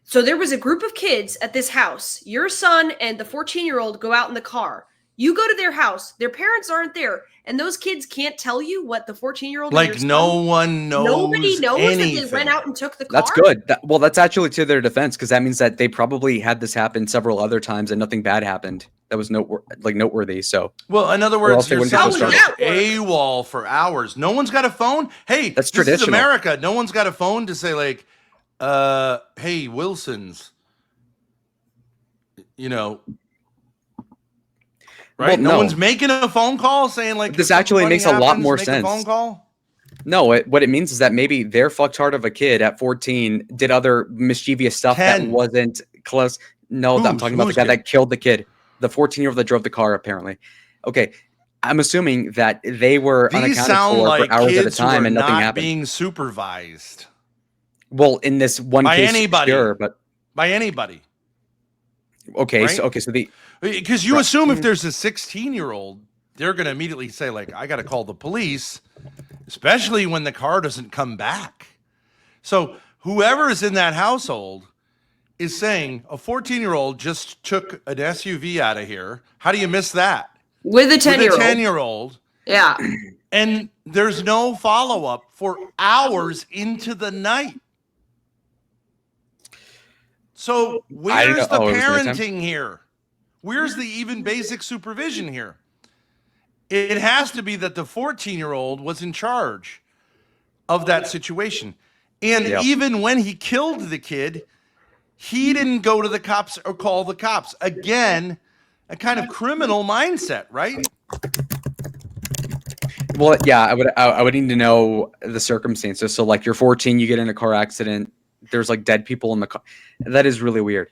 Speaker 3: so there was a group of kids at this house. Your son and the 14-year-old go out in the car. You go to their house. Their parents aren't there. And those kids can't tell you what the 14-year-old
Speaker 2: like no one knows.
Speaker 3: Nobody knows
Speaker 2: anything.
Speaker 3: that they went out and took the car.
Speaker 4: That's good. Well, that's actually to their defense, because that means that they probably had this happen several other times and nothing bad happened. That was noteworthy. So,
Speaker 2: well, in other words, your son was
Speaker 3: started.
Speaker 2: AWOL for hours. No one's got a phone. Hey,
Speaker 4: that's
Speaker 2: this
Speaker 4: traditional.
Speaker 2: is America. No one's got a phone to say like, hey, Wilson's, you know. Right?
Speaker 4: Well,
Speaker 2: no one's making a phone call saying like,
Speaker 4: this actually makes a lot more sense.
Speaker 2: A phone call?
Speaker 4: No, what it means is that maybe their fucktard of a kid at 14 did other mischievous stuff
Speaker 2: 10.
Speaker 4: that wasn't close. No, I'm talking about the guy that killed the kid, the 14-year-old that drove the car, apparently. Okay, I'm assuming that they were unaccounted for hours at a time and nothing happened.
Speaker 2: Being supervised.
Speaker 4: Well, in this one
Speaker 2: by
Speaker 4: case,
Speaker 2: anybody,
Speaker 4: sure, but
Speaker 2: by anybody.
Speaker 4: Okay,
Speaker 2: right?
Speaker 4: so
Speaker 2: because you assume if there's a 16-year-old, they're going to immediately say like, I got to call the police, especially when the car doesn't come back. So whoever is in that household is saying a 14-year-old just took an SUV out of here. How do you miss that?
Speaker 3: With a 10-year-old.
Speaker 2: With a 10-year-old.
Speaker 3: Yeah.
Speaker 2: And there's no follow-up for hours into the night. So where's the parenting here? Where's the even basic supervision here? It has to be that the 14-year-old was in charge of that situation. And even when he killed the kid, he didn't go to the cops or call the cops. Again, a kind of criminal mindset, right?
Speaker 4: Well, yeah, I would need to know the circumstances. So like you're 14, you get in a car accident, there's like dead people in the car. That is really weird.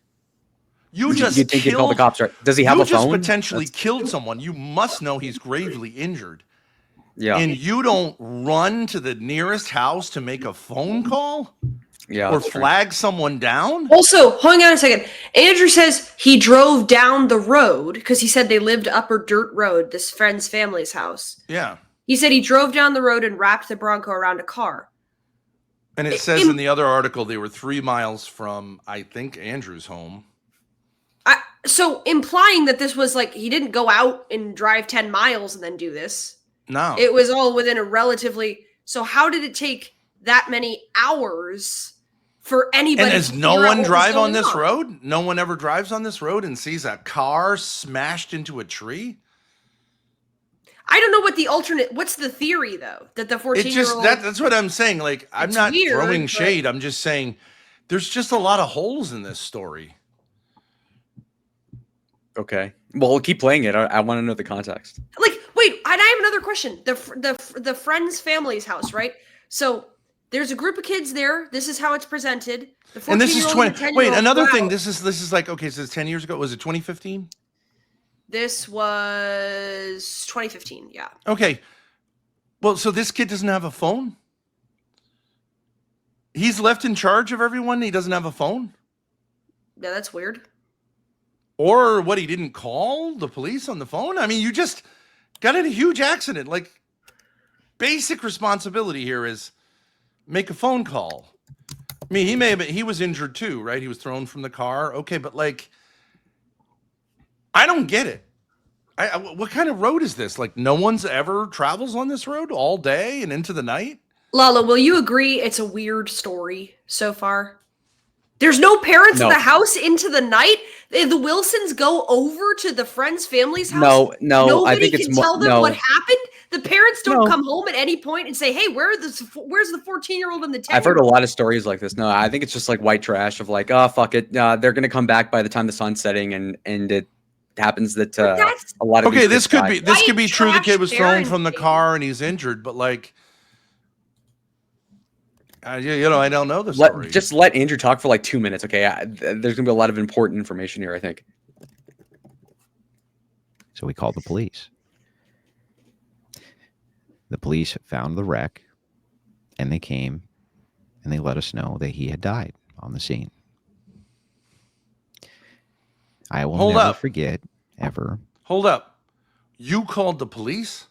Speaker 2: You think
Speaker 4: you call the cops, right? Does he have a phone?
Speaker 2: You just potentially killed someone. You must know he's gravely injured.
Speaker 4: Yeah.
Speaker 2: And you don't run to the nearest house to make a phone call?
Speaker 4: Yeah.
Speaker 2: Or flag someone down?
Speaker 3: Also, hang on a second. Andrew says he drove down the road because he said they lived up a dirt road, this friend's family's house.
Speaker 2: Yeah.
Speaker 3: He said he drove down the road and wrapped the Bronco around a car.
Speaker 2: And it says in the other article they were 3 miles from, I think, Andrew's home.
Speaker 3: So implying that this was like he didn't go out and drive 10 miles and then do this.
Speaker 2: No.
Speaker 3: It was all within a relatively. So how did it take that many hours for anybody?
Speaker 2: And does
Speaker 3: to
Speaker 2: no
Speaker 3: figure out
Speaker 2: one
Speaker 3: what
Speaker 2: drive
Speaker 3: was
Speaker 2: on
Speaker 3: going
Speaker 2: this road? No one ever drives on this road and sees a car smashed into a tree?
Speaker 3: I don't know what the alternate. What's the theory though? That the 14-year-old.
Speaker 2: That's what I'm saying. Like, I'm
Speaker 3: It's
Speaker 2: not
Speaker 3: weird,
Speaker 2: throwing
Speaker 3: but-
Speaker 2: shade. I'm just saying there's just a lot of holes in this story.
Speaker 4: Okay. Well, we'll keep playing it. I want to know the context.
Speaker 3: Like, wait, and I have another question. The friend's family's house, right? So there's a group of kids there. This is how it's presented. The 14-year-old
Speaker 2: And this is
Speaker 3: and
Speaker 2: 20.
Speaker 3: the 10-year-old
Speaker 2: Wait, another
Speaker 3: go
Speaker 2: thing.
Speaker 3: out.
Speaker 2: This is like, okay, so it's 10 years ago. Was it 2015?
Speaker 3: This was 2015. Yeah.
Speaker 2: Okay. Well, so this kid doesn't have a phone? He's left in charge of everyone. He doesn't have a phone?
Speaker 3: Yeah, that's weird.
Speaker 2: Or what, he didn't call the police on the phone? I mean, you just got in a huge accident. Like, basic responsibility here is make a phone call. I mean, he was injured too, right? He was thrown from the car. Okay, but like, I don't get it. What kind of road is this? Like, no one's ever travels on this road all day and into the night?
Speaker 3: Lalo, will you agree it's a weird story so far? There's no parents in
Speaker 4: No.
Speaker 3: the house into the night. The Wilsons go over to the friend's family's house.
Speaker 4: No.
Speaker 3: Nobody
Speaker 4: I think
Speaker 3: can
Speaker 4: it's
Speaker 3: tell them
Speaker 4: no.
Speaker 3: what happened. The parents don't
Speaker 4: No.
Speaker 3: come home at any point and say, "Hey, where's the 14-year-old and the 10-year-old?"
Speaker 4: I've heard a lot of stories like this. No, I think it's just like white trash of like, oh fuck it, they're gonna come back by the time the sun's setting, and it happens that
Speaker 3: that's-
Speaker 4: a lot of
Speaker 2: Okay,
Speaker 4: these
Speaker 2: this
Speaker 4: kids die.
Speaker 2: could be
Speaker 3: White
Speaker 2: true. The kid
Speaker 3: trash
Speaker 2: was thrown from the
Speaker 3: parenting.
Speaker 2: car and he's injured, but like, you know, I don't know the story.
Speaker 4: Just let Andrew talk for like 2 minutes, okay? There's gonna be a lot of important information here, I think.
Speaker 1: So we called the police. The police found the wreck, and they came and they let us know that he had died on the scene. I will
Speaker 2: Hold
Speaker 1: never
Speaker 2: up.
Speaker 1: forget, ever.
Speaker 2: Hold up. You called the police?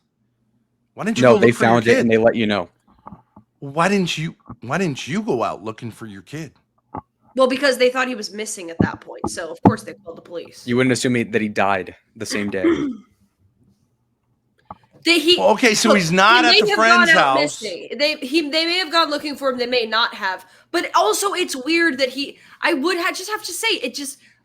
Speaker 2: Why didn't you
Speaker 4: No,
Speaker 2: go
Speaker 4: they
Speaker 2: look for your
Speaker 4: found it
Speaker 2: kid?
Speaker 4: and they let you know.
Speaker 2: Why didn't you go out looking for your kid?
Speaker 3: Well, because they thought he was missing at that point, so of course they called the police.
Speaker 4: You wouldn't assume that he died the same day.
Speaker 2: Well, okay, so
Speaker 3: look,
Speaker 2: he's not
Speaker 3: he
Speaker 2: at
Speaker 3: may
Speaker 2: the
Speaker 3: have
Speaker 2: friend's
Speaker 3: gone out
Speaker 2: house.
Speaker 3: missing. They may have gone looking for him. They may not have. But also, it's weird that I would just have to say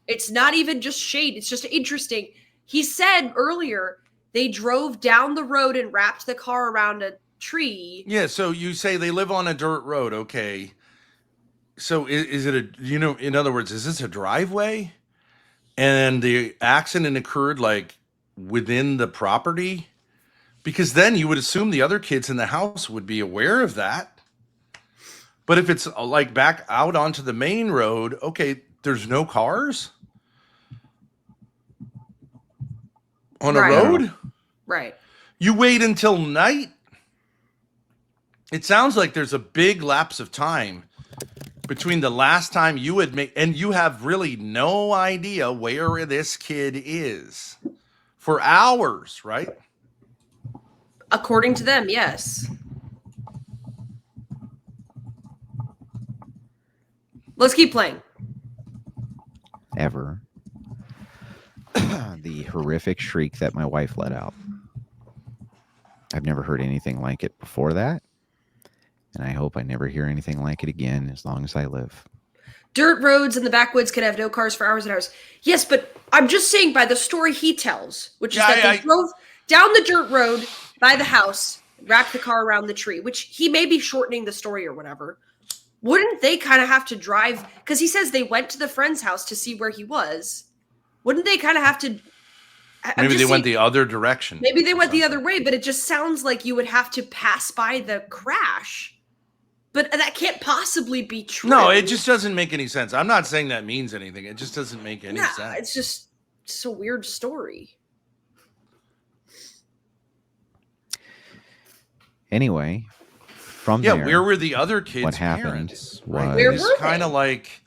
Speaker 3: it's not even just shade. It's just interesting. He said earlier they drove down the road and wrapped the car around a tree.
Speaker 2: Yeah, so you say they live on a dirt road, okay. So is it in other words, is this a driveway? And the accident occurred like within the property? Because then you would assume the other kids in the house would be aware of that. But if it's like back out onto the main road, okay, there's no cars on a
Speaker 3: Right.
Speaker 2: road?
Speaker 3: Right.
Speaker 2: You wait until night? It sounds like there's a big lapse of time between the last time you had made, and you have really no idea where this kid is for hours, right?
Speaker 3: According to them, yes. Let's keep playing.
Speaker 1: Ever. The horrific shriek that my wife let out. I've never heard anything like it before that. And I hope I never hear anything like it again as long as I live.
Speaker 3: Dirt roads in the backwoods can have no cars for hours and hours. Yes, but I'm just saying by the story he tells, which is that they drove down the dirt road by the house, wrapped the car around the tree, which he may be shortening the story or whatever. Wouldn't they kind of have to drive? Because he says they went to the friend's house to see where he was. Wouldn't they kind of have to?
Speaker 2: Maybe they went the other direction.
Speaker 3: Maybe they went the other way, but it just sounds like you would have to pass by the crash. But that can't possibly be true.
Speaker 2: No, it just doesn't make any sense. I'm not saying that means anything. It just doesn't make any sense.
Speaker 3: It's just a weird story.
Speaker 1: Anyway, from there,
Speaker 2: where were the other kids'
Speaker 1: what happened
Speaker 2: parents?
Speaker 1: was-
Speaker 3: Where
Speaker 2: It's
Speaker 3: were
Speaker 2: kind
Speaker 3: they?
Speaker 2: of like,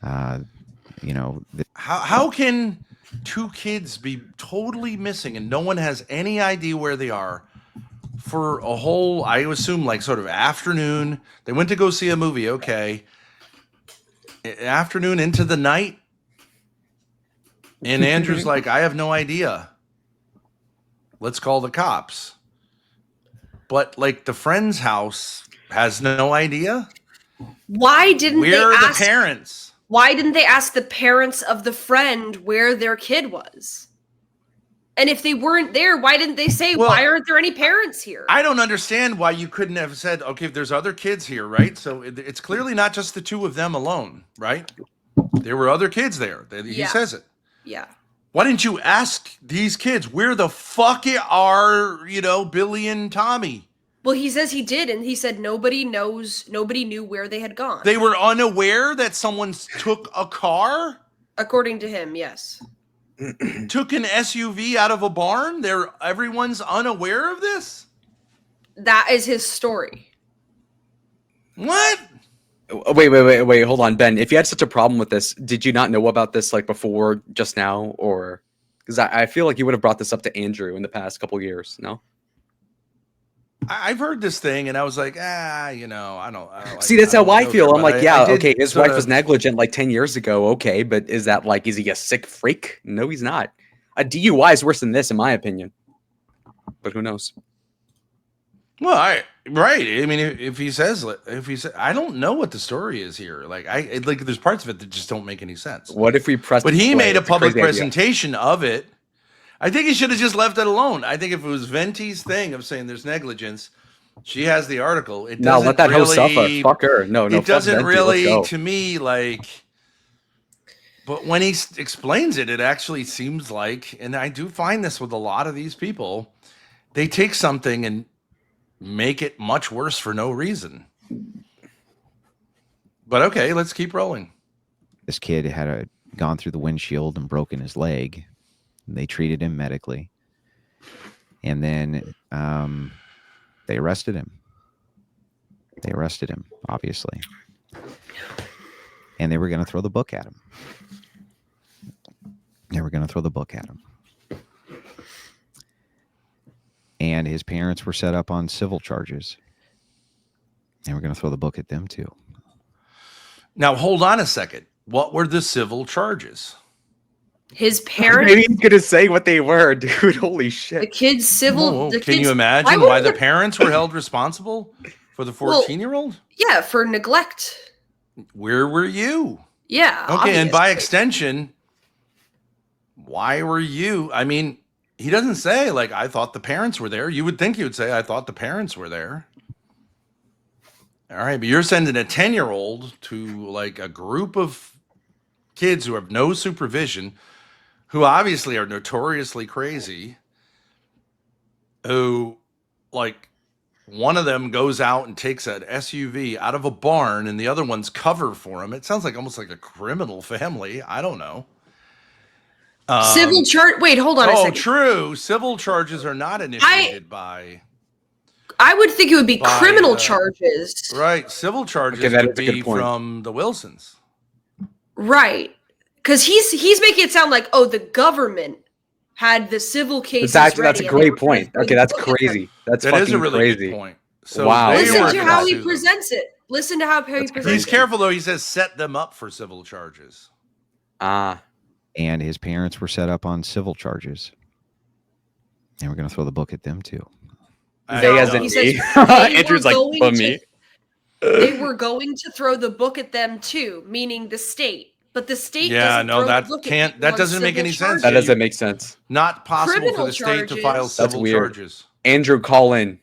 Speaker 2: how can two kids be totally missing and no one has any idea where they are for a whole, I assume, like sort of afternoon. They went to go see a movie. Okay. Afternoon into the night. And Andrew's like, I have no idea. Let's call the cops. But like the friend's house has no idea.
Speaker 3: Why didn't
Speaker 2: Where
Speaker 3: they
Speaker 2: are
Speaker 3: ask
Speaker 2: the parents?
Speaker 3: Why didn't they ask the parents of the friend where their kid was? And if they weren't there, why didn't they say,
Speaker 2: Well,
Speaker 3: why aren't there any parents here?
Speaker 2: I don't understand why you couldn't have said, okay, there's other kids here, right? So it's clearly not just the two of them alone, right? There were other kids there. He
Speaker 3: Yeah.
Speaker 2: says it.
Speaker 3: Yeah.
Speaker 2: Why didn't you ask these kids where the fuck are, Billy and Tommy?
Speaker 3: Well, he says he did, and he said nobody knew where they had gone.
Speaker 2: They were unaware that someone took a car?
Speaker 3: According to him, yes.
Speaker 2: Took an SUV out of a barn? Everyone's unaware of this?
Speaker 3: That is his story.
Speaker 2: What?
Speaker 4: Wait, hold on, Ben. If you had such a problem with this, did you not know about this like before just now? Or because I feel like you would have brought this up to Andrew in the past couple years, no?
Speaker 2: I've heard this thing and I was like, I don't like,
Speaker 4: See, that's how I feel.
Speaker 2: her,
Speaker 4: I'm
Speaker 2: but
Speaker 4: like, yeah,
Speaker 2: I did
Speaker 4: okay, his
Speaker 2: sorta-
Speaker 4: wife was negligent like 10 years ago, okay, but is he a sick freak? No, he's not. A DUI is worse than this, in my opinion. But who knows?
Speaker 2: Well, right. I mean, if he says, I don't know what the story is here. Like, there's parts of it that just don't make any sense.
Speaker 4: What if we press?
Speaker 2: But he
Speaker 4: play?
Speaker 2: made a
Speaker 4: It's
Speaker 2: public
Speaker 4: crazy idea.
Speaker 2: presentation of it. I think he should have just left it alone. I think if it was Venti's thing of saying there's negligence, she has the article. It
Speaker 4: No,
Speaker 2: doesn't
Speaker 4: let that host suffer.
Speaker 2: really-
Speaker 4: Fuck her. No.
Speaker 2: It
Speaker 4: fuck
Speaker 2: doesn't
Speaker 4: Venti. Let's
Speaker 2: really,
Speaker 4: go.
Speaker 2: to me, like. But when he explains it, it actually seems like, and I do find this with a lot of these people, they take something and make it much worse for no reason. But okay, let's keep rolling.
Speaker 1: This kid had gone through the windshield and broken his leg. They treated him medically. And then they arrested him. Obviously. And they were going to throw the book at him. And his parents were set up on civil charges. And we're going to throw the book at them too.
Speaker 2: Now, hold on a second. What were the civil charges?
Speaker 3: His parents,
Speaker 4: Maybe he's gonna say what they were, dude. Holy
Speaker 3: the
Speaker 4: shit!
Speaker 3: kid's civil.
Speaker 2: Whoa,
Speaker 3: The
Speaker 2: can
Speaker 3: kid's,
Speaker 2: you imagine
Speaker 3: why
Speaker 2: why
Speaker 3: would
Speaker 2: the parents were held responsible for the 14-year-old?
Speaker 3: Yeah, for neglect.
Speaker 2: Where were you?
Speaker 3: Yeah.
Speaker 2: Okay, and by
Speaker 3: obviously.
Speaker 2: extension, why were you? I mean, he doesn't say, like, I thought the parents were there. You would think he would say, I thought the parents were there. All right, but you're sending a 10-year-old to, like, a group of kids who have no supervision, who obviously are notoriously crazy, who, like, one of them goes out and takes an SUV out of a barn and the other one's cover for him. It sounds like almost like a criminal family. I don't know.
Speaker 3: Civil charge. Wait, hold on a
Speaker 2: Oh,
Speaker 3: second.
Speaker 2: true. Civil charges are not initiated by.
Speaker 3: I would think it would be
Speaker 2: By,
Speaker 3: criminal charges.
Speaker 2: Right. Civil charges
Speaker 4: Okay, that
Speaker 2: would
Speaker 4: is a good
Speaker 2: be
Speaker 4: point.
Speaker 2: from the Wilsons.
Speaker 3: Right. Because he's making it sound like, oh, the government had the civil cases
Speaker 4: That's
Speaker 3: ready
Speaker 4: a
Speaker 3: and they
Speaker 4: great
Speaker 3: were gonna
Speaker 4: point.
Speaker 3: throw
Speaker 4: Okay,
Speaker 3: the
Speaker 4: that's
Speaker 3: book at them.
Speaker 4: crazy. That's
Speaker 2: That
Speaker 4: fucking
Speaker 2: is a really
Speaker 4: crazy.
Speaker 2: good point. So
Speaker 4: Wow.
Speaker 2: they
Speaker 3: Listen
Speaker 2: were
Speaker 3: to
Speaker 2: gonna
Speaker 3: how
Speaker 2: sue
Speaker 3: he
Speaker 2: them.
Speaker 3: presents it. Listen to how he
Speaker 4: That's
Speaker 3: presents
Speaker 2: He's
Speaker 3: it.
Speaker 2: careful, though. He says set them up for civil charges.
Speaker 4: Ah,
Speaker 1: And his parents were set up on civil charges. And we're going to throw the book at them too.
Speaker 4: they as
Speaker 2: know.
Speaker 4: in
Speaker 3: He says
Speaker 4: me.
Speaker 3: they
Speaker 4: Andrew's
Speaker 3: were
Speaker 4: like,
Speaker 3: going
Speaker 4: but
Speaker 3: to-
Speaker 4: me.
Speaker 3: They were going to throw the book at them too, meaning the state. But the state
Speaker 2: Yeah,
Speaker 3: doesn't
Speaker 2: no,
Speaker 3: throw
Speaker 2: that
Speaker 3: the book at
Speaker 2: can't-
Speaker 3: people
Speaker 2: that
Speaker 3: on
Speaker 2: doesn't make
Speaker 3: civil
Speaker 2: any sense.
Speaker 4: That
Speaker 3: charges.
Speaker 4: doesn't make sense.
Speaker 2: Not possible for
Speaker 3: Criminal
Speaker 2: the state to
Speaker 3: charges.
Speaker 2: file
Speaker 3: That's
Speaker 2: civil
Speaker 4: weird.
Speaker 2: charges.
Speaker 4: Andrew, call in.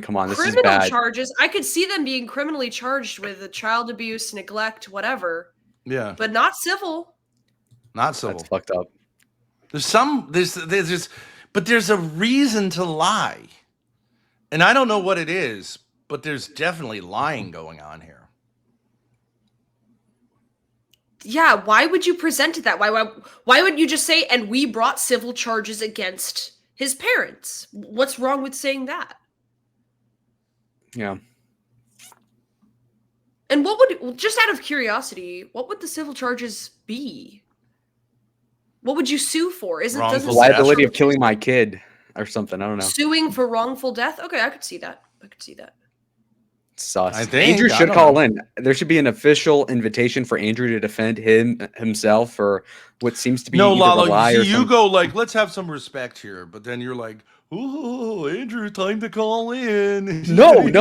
Speaker 4: Come on. This is
Speaker 3: Criminal
Speaker 4: bad.
Speaker 3: charges. I could see them being criminally charged with the child abuse, neglect, whatever,
Speaker 2: Yeah,
Speaker 3: but not civil.
Speaker 2: not civil.
Speaker 4: That's fucked up.
Speaker 2: But there's a reason to lie. And I don't know what it is, but there's definitely lying going on here.
Speaker 3: Yeah, why would you present it that? Why would you just say, and we brought civil charges against his parents? What's wrong with saying that?
Speaker 4: Yeah.
Speaker 3: And what would, just out of curiosity, what would the civil charges be? What would you sue for?
Speaker 2: Wrongful
Speaker 3: Doesn't
Speaker 2: death.
Speaker 4: Liability of killing my kid. or something. I don't know.
Speaker 3: Suing for wrongful death? Okay, I could see that.
Speaker 4: Sus.
Speaker 2: I think,
Speaker 4: Andrew
Speaker 2: I
Speaker 4: should
Speaker 2: don't
Speaker 4: call
Speaker 2: know.
Speaker 4: in. There should be an official invitation for Andrew to defend himself for what seems to be
Speaker 2: No,
Speaker 4: either
Speaker 2: Lalo,
Speaker 4: a lie
Speaker 2: you
Speaker 4: or
Speaker 2: see, you
Speaker 4: some.
Speaker 2: go like, let's have some respect here, but then you're like, "Ooh, Andrew, time to call in."
Speaker 4: No. I'm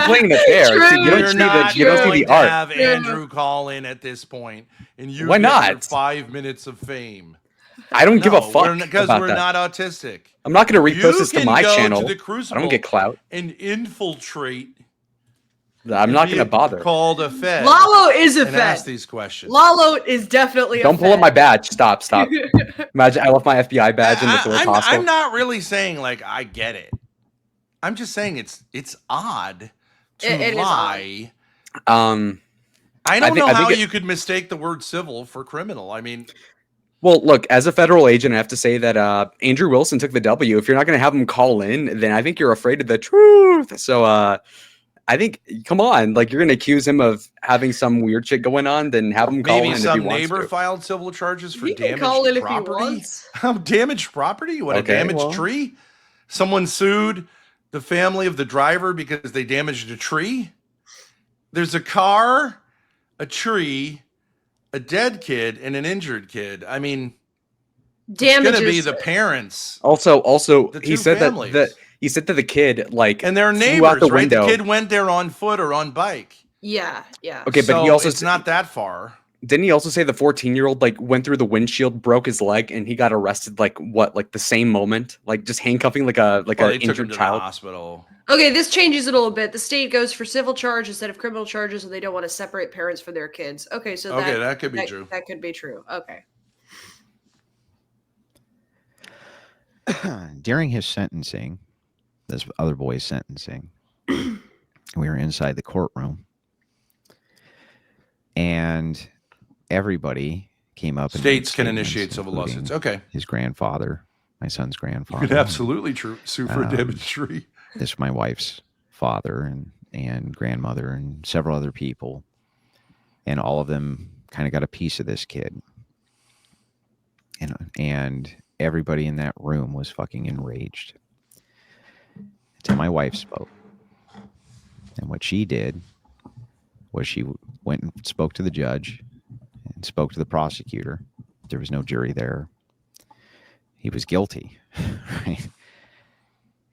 Speaker 4: playing it fair.
Speaker 3: True,
Speaker 4: See, you don't
Speaker 2: You're
Speaker 4: see
Speaker 2: not
Speaker 4: you don't see
Speaker 2: going
Speaker 4: the
Speaker 2: to
Speaker 4: art.
Speaker 2: have Andrew call in at this point, and you
Speaker 4: Why
Speaker 2: get your
Speaker 4: not?
Speaker 2: 5 minutes of fame.
Speaker 4: I don't give a fuck
Speaker 2: because
Speaker 4: about
Speaker 2: we're
Speaker 4: that.
Speaker 2: not autistic.
Speaker 4: I'm not going to repost
Speaker 2: You
Speaker 4: this to
Speaker 2: can
Speaker 4: my
Speaker 2: go
Speaker 4: channel.
Speaker 2: to the
Speaker 4: I
Speaker 2: Crucible
Speaker 4: don't get clout.
Speaker 2: and infiltrate.
Speaker 4: I'm
Speaker 2: and
Speaker 4: not
Speaker 2: be
Speaker 4: going to bother.
Speaker 2: Called a Fed.
Speaker 3: Lalo is a
Speaker 2: and ask
Speaker 3: Fed.
Speaker 2: these questions.
Speaker 3: Lalo is definitely
Speaker 4: Don't
Speaker 3: a
Speaker 4: pull up
Speaker 3: Fed.
Speaker 4: my badge. Stop. Imagine I left my FBI badge in the Thorp hostel.
Speaker 2: I'm not really saying like I get it. I'm just saying it's odd to
Speaker 3: It is
Speaker 2: lie.
Speaker 4: Odd.
Speaker 2: I don't know
Speaker 4: I
Speaker 2: how
Speaker 4: think
Speaker 2: you could mistake the word civil for criminal. I mean,
Speaker 4: well, look, as a federal agent, I have to say that Andrew Wilson took the W. If you're not going to have him call in, then I think you're afraid of the truth. So I think, come on, like you're going to accuse him of having some weird shit going on, then have him call
Speaker 2: maybe
Speaker 4: in if he
Speaker 2: some
Speaker 4: wants
Speaker 2: neighbor
Speaker 4: to.
Speaker 2: filed civil charges for
Speaker 3: He can call in
Speaker 2: damaged
Speaker 3: if he
Speaker 2: property.
Speaker 3: wants.
Speaker 2: Damaged property? What,
Speaker 4: Okay,
Speaker 2: a damaged
Speaker 4: well.
Speaker 2: tree? Someone sued the family of the driver because they damaged a tree? There's a car, a tree, a dead kid, and an injured kid. I mean, it's going to be the parents.
Speaker 4: Also,
Speaker 2: The
Speaker 4: he
Speaker 2: two
Speaker 4: said
Speaker 2: families.
Speaker 4: that he said that the kid like
Speaker 2: And they're
Speaker 4: flew out
Speaker 2: neighbors,
Speaker 4: the
Speaker 2: right?
Speaker 4: window.
Speaker 2: The kid went there on foot or on bike.
Speaker 3: Yeah.
Speaker 4: Okay,
Speaker 2: So
Speaker 4: but he also
Speaker 2: it's not that far.
Speaker 4: Didn't he also say the 14-year-old like went through the windshield, broke his leg, and he got arrested like the same moment, like just handcuffing like
Speaker 2: Well,
Speaker 4: an
Speaker 2: they took him
Speaker 4: injured
Speaker 2: to the
Speaker 4: child.
Speaker 2: hospital.
Speaker 3: Okay, this changes it a little bit. The state goes for civil charge instead of criminal charges, and they don't want to separate parents from their kids. Okay, so
Speaker 2: that could be true.
Speaker 3: That could be true. Okay.
Speaker 1: During his sentencing, this other boy's sentencing, we were inside the courtroom, and everybody came up.
Speaker 2: States can
Speaker 1: and made
Speaker 2: initiate
Speaker 1: statements,
Speaker 2: civil
Speaker 1: including
Speaker 2: lawsuits. Okay.
Speaker 1: His grandfather, my son's
Speaker 2: You
Speaker 1: grandfather.
Speaker 2: could absolutely sue for a
Speaker 1: Um,
Speaker 2: damaged tree.
Speaker 1: This is my wife's father and grandmother and several other people. And all of them kind of got a piece of this kid. And everybody in that room was fucking enraged until my wife spoke. And what she did was she went and spoke to the judge and spoke to the prosecutor. There was no jury there. He was guilty. Right?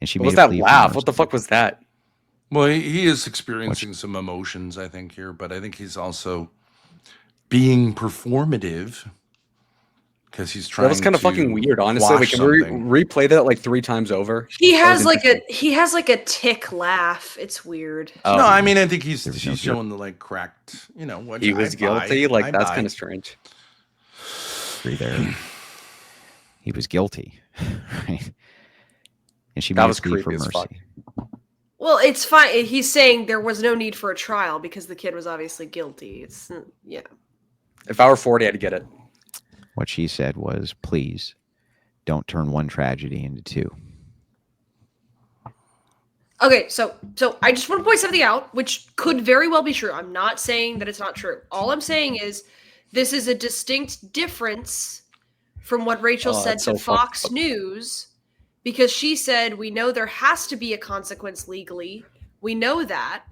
Speaker 1: And she
Speaker 4: What
Speaker 1: made
Speaker 4: was
Speaker 1: a
Speaker 4: that
Speaker 1: plea for
Speaker 4: laugh? What the
Speaker 1: mercy.
Speaker 4: fuck was that?
Speaker 2: Well, he is experiencing some emotions, I think, here, but I think he's also being performative because he's trying.
Speaker 4: That was kind of fucking weird, honestly. Like, can we replay that like 3 times over?
Speaker 3: He
Speaker 4: That was
Speaker 3: has like a tick laugh. It's weird.
Speaker 4: Oh.
Speaker 2: No, I mean, I think he's
Speaker 1: There was no
Speaker 2: showing the like cracked, what
Speaker 4: He was guilty. Like that's kind of strange.
Speaker 1: There. He was guilty. Right? And she
Speaker 4: That
Speaker 1: made
Speaker 4: was
Speaker 1: a plea for
Speaker 4: creepy as fuck.
Speaker 1: mercy.
Speaker 3: Well, it's fine. He's saying there was no need for a trial because the kid was obviously guilty. It's yeah.
Speaker 4: If I were 40, I'd get it.
Speaker 1: What she said was, please don't turn one tragedy into two.
Speaker 3: Okay, so I just want to point something out, which could very well be true. I'm not saying that it's not true. All I'm saying is this is a distinct difference from what Rachel said
Speaker 4: that's
Speaker 3: to
Speaker 4: so
Speaker 3: Fox
Speaker 4: fucked up.
Speaker 3: News, because she said, we know there has to be a consequence legally. We know that.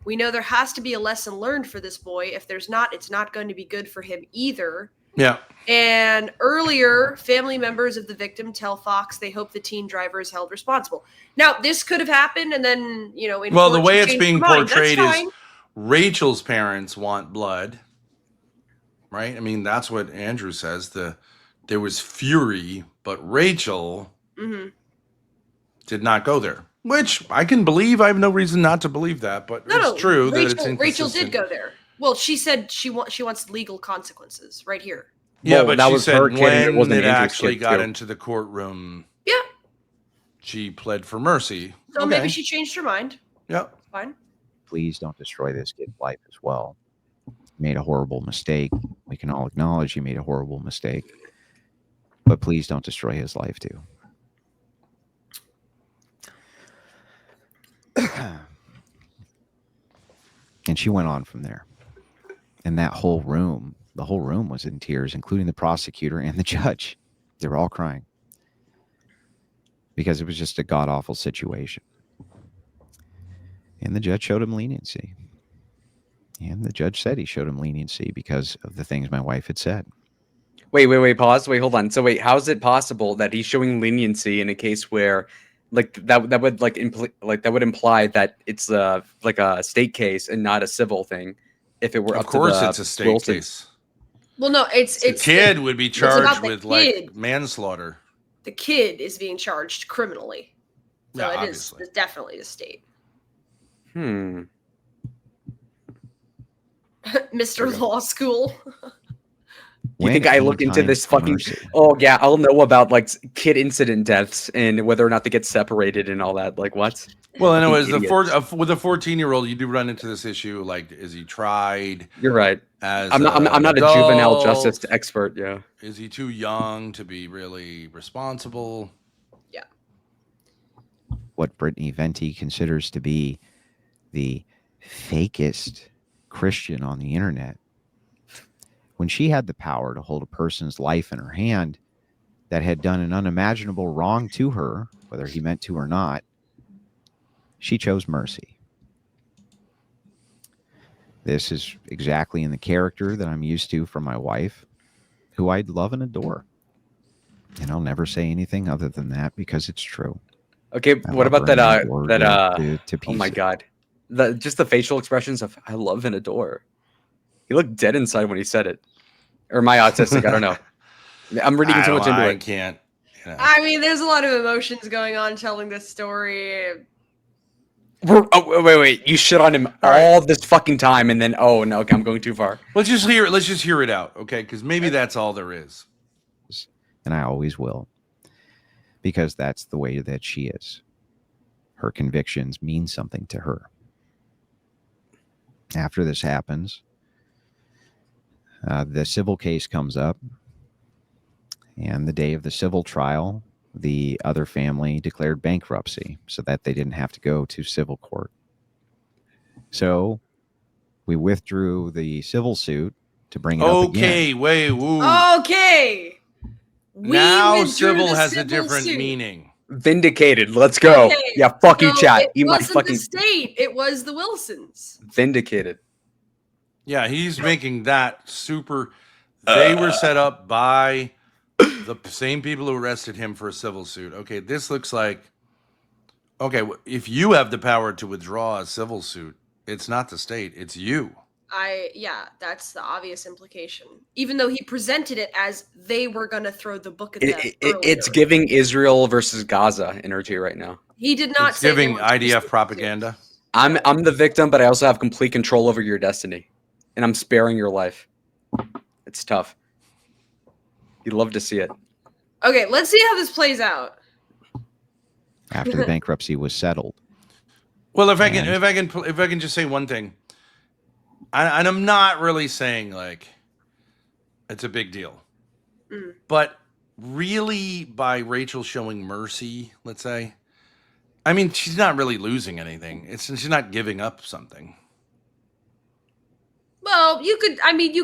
Speaker 3: We know there has to be a lesson learned for this boy. If there's not, it's not going to be good for him either.
Speaker 2: Yeah.
Speaker 3: And earlier, family members of the victim tell Fox they hope the teen driver is held responsible. Now, this could have happened, and then, in
Speaker 2: Well, the
Speaker 3: court
Speaker 2: way
Speaker 3: she
Speaker 2: it's
Speaker 3: changed
Speaker 2: being
Speaker 3: her mind. That's
Speaker 2: portrayed is
Speaker 3: fine.
Speaker 2: Rachel's parents want blood, right? I mean, that's what Andrew says. There was fury, but Rachel did not go there, which I can believe. I have no reason not to believe that, but it's true that it's inconsistent.
Speaker 3: Rachel did go there. Well, she said she wants legal consequences right here.
Speaker 2: Yeah,
Speaker 4: Well,
Speaker 2: but
Speaker 4: that
Speaker 2: she
Speaker 4: was
Speaker 2: said
Speaker 4: her kid, and it
Speaker 2: when
Speaker 4: wasn't
Speaker 2: it
Speaker 4: Andrew's
Speaker 2: actually
Speaker 4: kid,
Speaker 2: got
Speaker 4: too.
Speaker 2: into the courtroom,
Speaker 3: Yeah.
Speaker 2: she pled for mercy.
Speaker 3: So maybe she changed her mind.
Speaker 2: Yeah.
Speaker 3: Fine.
Speaker 1: Please don't destroy this kid's life as well. You made a horrible mistake. We can all acknowledge you made a horrible mistake. But please don't destroy his life too. And she went on from there. And that whole room, the whole room was in tears, including the prosecutor and the judge. They were all crying. because it was just a god-awful situation. And the judge showed him leniency. And the judge said he showed him leniency because of the things my wife had said.
Speaker 4: Wait, pause. Wait, hold on. So wait, how is it possible that he's showing leniency in a case where like that would like that would imply that it's like a state case and not a civil thing if it were
Speaker 2: Of
Speaker 4: up
Speaker 2: course,
Speaker 4: to the
Speaker 2: it's a state
Speaker 4: Wilsons.
Speaker 2: case.
Speaker 3: Well, no, it's
Speaker 2: The kid would be charged
Speaker 3: about the
Speaker 2: with
Speaker 3: kid.
Speaker 2: like manslaughter.
Speaker 3: The kid is being charged criminally. So
Speaker 2: Yeah,
Speaker 3: it
Speaker 2: obviously.
Speaker 3: is definitely the state. Mr.
Speaker 4: Okay.
Speaker 3: Law School.
Speaker 4: You think
Speaker 1: Went
Speaker 4: I
Speaker 1: any
Speaker 4: look into
Speaker 1: time
Speaker 4: this
Speaker 1: for
Speaker 4: fucking?
Speaker 1: mercy.
Speaker 4: Oh yeah, I'll know about like kid incident deaths and whether or not they get separated and all that. Like what?
Speaker 2: Well, anyways,
Speaker 4: Fucking
Speaker 2: with a 14-year-old, you do run into this issue. Like, is he tried?
Speaker 4: You're right.
Speaker 2: As
Speaker 4: I'm not a juvenile justice expert. Yeah.
Speaker 2: Is he too young to be really responsible?
Speaker 3: Yeah.
Speaker 1: What Brittany Venti considers to be the fakest Christian on the internet, when she had the power to hold a person's life in her hand that had done an unimaginable wrong to her, whether he meant to or not, she chose mercy. This is exactly in the character that I'm used to from my wife, who I love and adore. And I'll never say anything other than that because it's true.
Speaker 4: Okay,
Speaker 1: I
Speaker 4: what
Speaker 1: love
Speaker 4: about
Speaker 1: her and I adore her to
Speaker 4: oh
Speaker 1: pieces.
Speaker 4: my god. Just the facial expressions of I love and adore. He looked dead inside when he said it. Or am I autistic? I don't know. I'm reading too much into
Speaker 2: I
Speaker 4: it.
Speaker 2: can't. You know.
Speaker 3: I mean, there's a lot of emotions going on telling this story.
Speaker 4: Wait. You shit on him all this fucking time and then okay, I'm going too far.
Speaker 2: Let's just hear it out, okay? Because maybe that's all there is.
Speaker 1: And I always will. Because that's the way that she is. Her convictions mean something to her. After this happens, the civil case comes up. And the day of the civil trial, the other family declared bankruptcy so that they didn't have to go to civil court. So we withdrew the civil suit to bring it up again.
Speaker 2: Okay, wait, woo.
Speaker 3: Okay.
Speaker 2: Now
Speaker 3: withdrew
Speaker 2: civil
Speaker 3: the
Speaker 2: has a
Speaker 3: civil
Speaker 2: different
Speaker 3: suit.
Speaker 2: meaning.
Speaker 4: Vindicated. Let's go.
Speaker 3: Okay,
Speaker 4: Yeah, fuck you,
Speaker 3: so
Speaker 4: chat.
Speaker 3: It
Speaker 4: Eat my
Speaker 3: wasn't
Speaker 4: fucking
Speaker 3: the state. It was the Wilsons.
Speaker 4: vindicated.
Speaker 2: Yeah, he's making that super. They were set up by the same people who arrested him for a civil suit. Okay, this looks like. Okay, if you have the power to withdraw a civil suit, it's not the state, it's you.
Speaker 3: That's the obvious implication. Even though he presented it as they were going to throw the book at them.
Speaker 4: It's giving Israel versus Gaza energy right now.
Speaker 3: He did not
Speaker 2: It's
Speaker 3: say they
Speaker 2: giving
Speaker 3: were
Speaker 2: IDF
Speaker 3: two
Speaker 2: propaganda.
Speaker 3: suits.
Speaker 4: I'm the victim, but I also have complete control over your destiny, and I'm sparing your life. It's tough. You'd love to see it.
Speaker 3: Okay, let's see how this plays out.
Speaker 1: After the bankruptcy was settled.
Speaker 2: Well, if I can just say one thing, and I'm not really saying like it's a big deal, but really by Rachel showing mercy, let's say, I mean she's not really losing anything. She's not giving up something.
Speaker 3: Well, you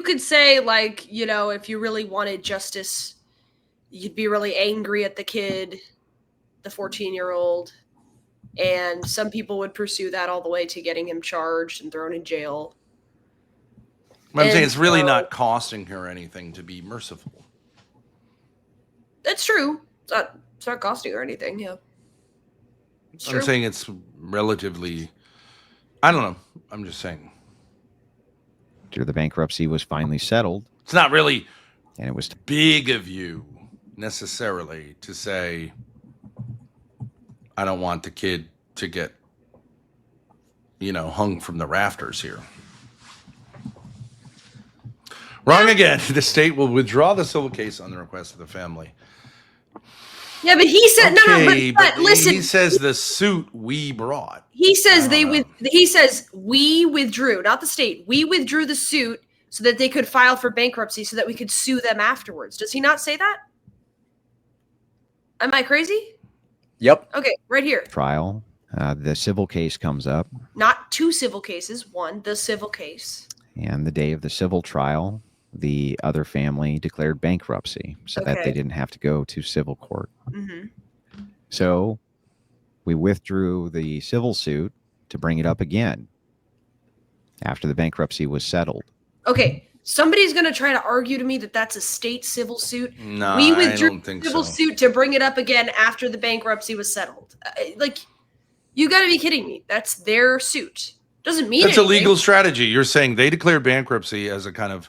Speaker 3: could say like, if you really wanted justice, you'd be really angry at the kid, the 14-year-old, and some people would pursue that all the way to getting him charged and thrown in jail.
Speaker 2: But I'm saying
Speaker 3: And
Speaker 2: it's really
Speaker 3: so-
Speaker 2: not costing her anything to be merciful.
Speaker 3: That's true. It's not costing her anything, yeah. It's
Speaker 2: I'm
Speaker 3: true.
Speaker 2: saying it's relatively. I don't know. I'm just saying
Speaker 1: After the bankruptcy was finally settled,
Speaker 2: it's not really
Speaker 1: and it was
Speaker 2: big of you necessarily to say I don't want the kid to get hung from the rafters here. Wrong again. The state will withdraw the civil case on the request of the family.
Speaker 3: Yeah, but he said
Speaker 2: Okay,
Speaker 3: but listen.
Speaker 2: he says the suit we brought.
Speaker 3: He says
Speaker 2: I don't know.
Speaker 3: he says we withdrew, not the state. We withdrew the suit so that they could file for bankruptcy so that we could sue them afterwards. Does he not say that? Am I crazy?
Speaker 4: Yep.
Speaker 3: Okay, right here.
Speaker 1: trial. The civil case comes up,
Speaker 3: Not two civil cases, one, the civil case.
Speaker 1: and the day of the civil trial, the other family declared bankruptcy so that
Speaker 3: Okay.
Speaker 1: they didn't have to go to civil court.
Speaker 3: Mm-hmm.
Speaker 1: So we withdrew the civil suit to bring it up again after the bankruptcy was settled.
Speaker 3: Okay, somebody's going to try to argue to me that that's a state civil suit.
Speaker 2: No,
Speaker 3: We
Speaker 2: I
Speaker 3: withdrew
Speaker 2: don't think
Speaker 3: the civil
Speaker 2: so.
Speaker 3: suit to bring it up again after the bankruptcy was settled. Like, you got to be kidding me. That's their suit. Doesn't mean
Speaker 2: That's a
Speaker 3: anything.
Speaker 2: legal strategy. You're saying they declared bankruptcy as a kind of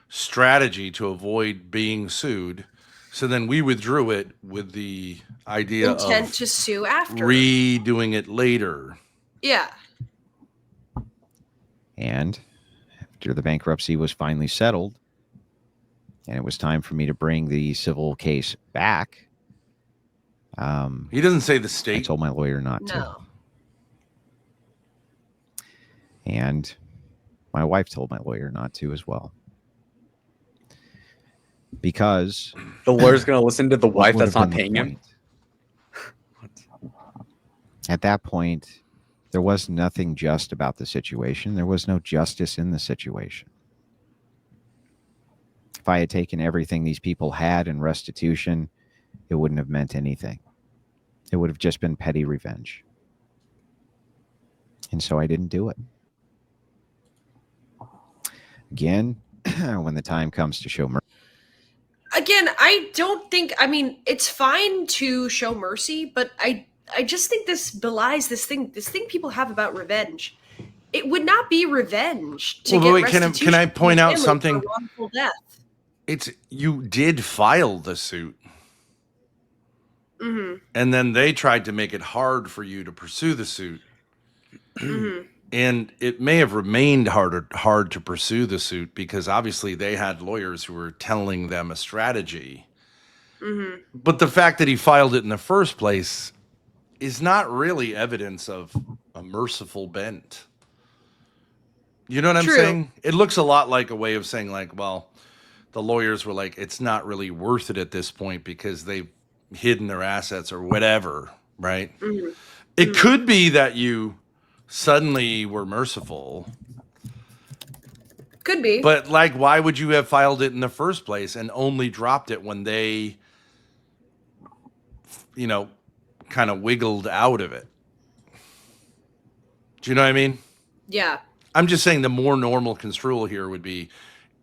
Speaker 2: strategy to avoid being sued. So then we withdrew it with the idea
Speaker 3: intent
Speaker 2: of
Speaker 3: to sue after.
Speaker 2: redoing it later.
Speaker 3: Yeah.
Speaker 1: And after the bankruptcy was finally settled, and it was time for me to bring the civil case back,
Speaker 2: He doesn't say the
Speaker 1: I
Speaker 2: state.
Speaker 1: told my lawyer not to.
Speaker 3: No.
Speaker 1: And my wife told my lawyer not to as well. Because
Speaker 4: The lawyer's going to listen to the wife
Speaker 1: what
Speaker 4: that's
Speaker 1: would have
Speaker 4: not
Speaker 1: been the
Speaker 4: paying him.
Speaker 1: point? At that point, there was nothing just about the situation. There was no justice in the situation. If I had taken everything these people had in restitution, it wouldn't have meant anything. It would have just been petty revenge. And so I didn't do it. Again, when the time comes to show mercy.
Speaker 3: Again, I don't think, I mean, it's fine to show mercy, but I just think this belies this thing people have about revenge. It would not be revenge to
Speaker 2: Well,
Speaker 3: get
Speaker 2: wait, can
Speaker 3: restitution
Speaker 2: I
Speaker 3: from
Speaker 2: point
Speaker 3: the
Speaker 2: out
Speaker 3: family
Speaker 2: something?
Speaker 3: for wrongful death.
Speaker 2: You did file the suit,
Speaker 3: Mm-hmm.
Speaker 2: and then they tried to make it hard for you to pursue the suit.
Speaker 3: Mm-hmm.
Speaker 2: And it may have remained hard to pursue the suit because obviously they had lawyers who were telling them a strategy.
Speaker 3: Mm-hmm.
Speaker 2: But the fact that he filed it in the first place is not really evidence of a merciful bent. You know what I'm
Speaker 3: True.
Speaker 2: saying? It looks a lot like a way of saying, like, well, the lawyers were like, it's not really worth it at this point because they've hidden their assets or whatever, right?
Speaker 3: Mm-hmm.
Speaker 2: It could be that you suddenly were merciful.
Speaker 3: Could be.
Speaker 2: But, like, why would you have filed it in the first place and only dropped it when they, you know, kind of wiggled out of it? Do you know what I mean?
Speaker 3: Yeah.
Speaker 2: I'm just saying the more normal construal here would be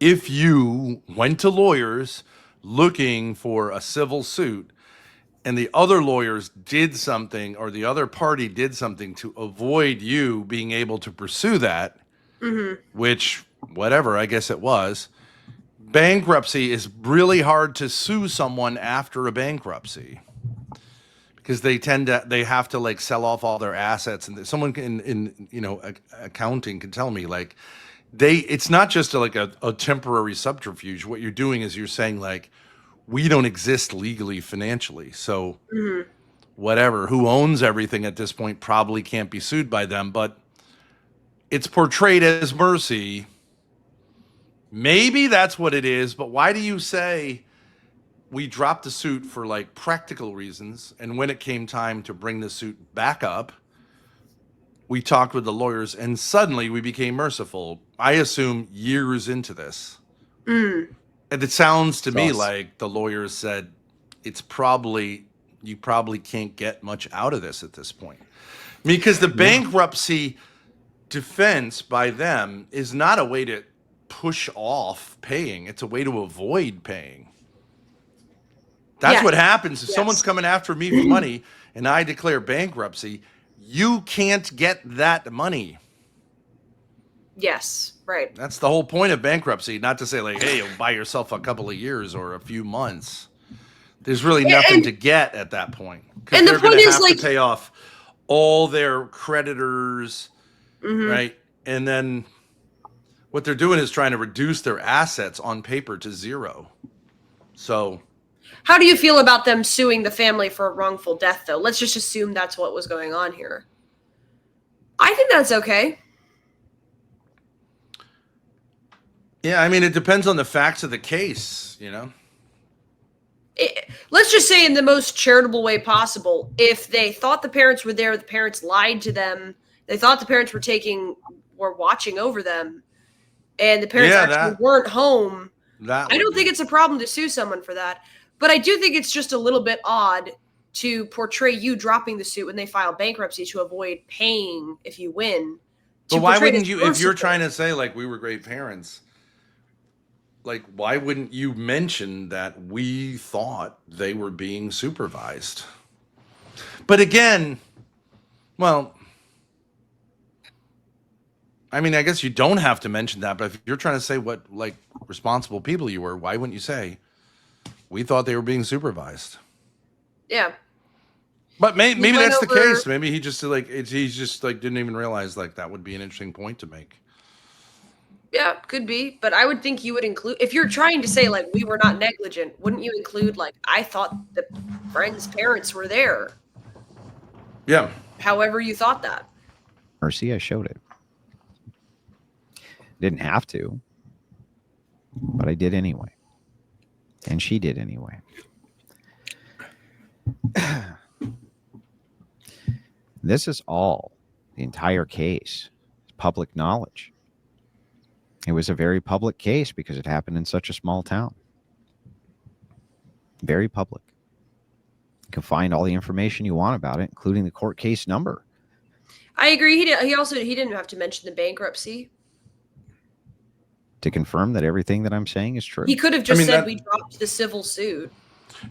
Speaker 2: if you went to lawyers looking for a civil suit and the other lawyers did something or the other party did something to avoid you being able to pursue that, which, whatever, I guess it was. Bankruptcy is really hard to sue someone after a bankruptcy because they have to like sell off all their assets, and someone in accounting can tell me like it's not just a temporary subterfuge. What you're doing is you're saying like, we don't exist legally, financially. So whatever, who owns everything at this point probably can't be sued by them, but it's portrayed as mercy. Maybe that's what it is, but why do you say we dropped the suit for like practical reasons? And when it came time to bring the suit back up, we talked with the lawyers and suddenly we became merciful. I assume years into this. And it sounds to me like the lawyers said you probably can't get much out of this at this point. Because the bankruptcy defense by them is not a way to push off paying. It's a way to avoid paying. That's what happens if someone's coming after me for money and I declare bankruptcy. You can't get that money.
Speaker 3: Yes, right.
Speaker 2: That's the whole point of bankruptcy. Not to say like, hey, you'll buy yourself a couple of years or a few months. There's really nothing to get at that point.
Speaker 3: And the
Speaker 2: they're
Speaker 3: point
Speaker 2: gonna
Speaker 3: is,
Speaker 2: have
Speaker 3: like,
Speaker 2: to pay off all their creditors, right? And then what they're doing is trying to reduce their assets on paper to zero. So
Speaker 3: how do you feel about them suing the family for a wrongful death, though? Let's just assume that's what was going on here. I think that's okay.
Speaker 2: yeah, I mean, it depends on the facts of the case,
Speaker 3: Let's just say in the most charitable way possible, if they thought the parents were there, the parents lied to them, they thought the parents were watching over them, and the parents actually weren't home, I don't think it's a problem to sue someone for that. But I do think it's just a little bit odd to portray you dropping the suit when they file bankruptcy to avoid paying if you win.
Speaker 2: But why wouldn't you, if you're trying to say like we were great parents, like why wouldn't you mention that we thought they were being supervised? But again, well, I mean, I guess you don't have to mention that, but if you're trying to say what like responsible people you were, why wouldn't you say we thought they were being supervised?
Speaker 3: Yeah.
Speaker 2: But maybe that's the case. Maybe he just like he's just like didn't even realize like that would be an interesting point to make.
Speaker 3: Yeah, could be. But I would think you would include, if you're trying to say like we were not negligent, wouldn't you include like I thought the friend's parents were there?
Speaker 2: Yeah.
Speaker 3: However you thought that.
Speaker 1: Mercy, I showed it. Didn't have to, but I did anyway. And she did anyway. This is all, the entire case, public knowledge. It was a very public case because it happened in such a small town. Very public. You can find all the information you want about it, including the court case number.
Speaker 3: I agree. He didn't have to mention the bankruptcy.
Speaker 1: To confirm that everything that I'm saying is true.
Speaker 3: He could have just said we dropped the civil suit.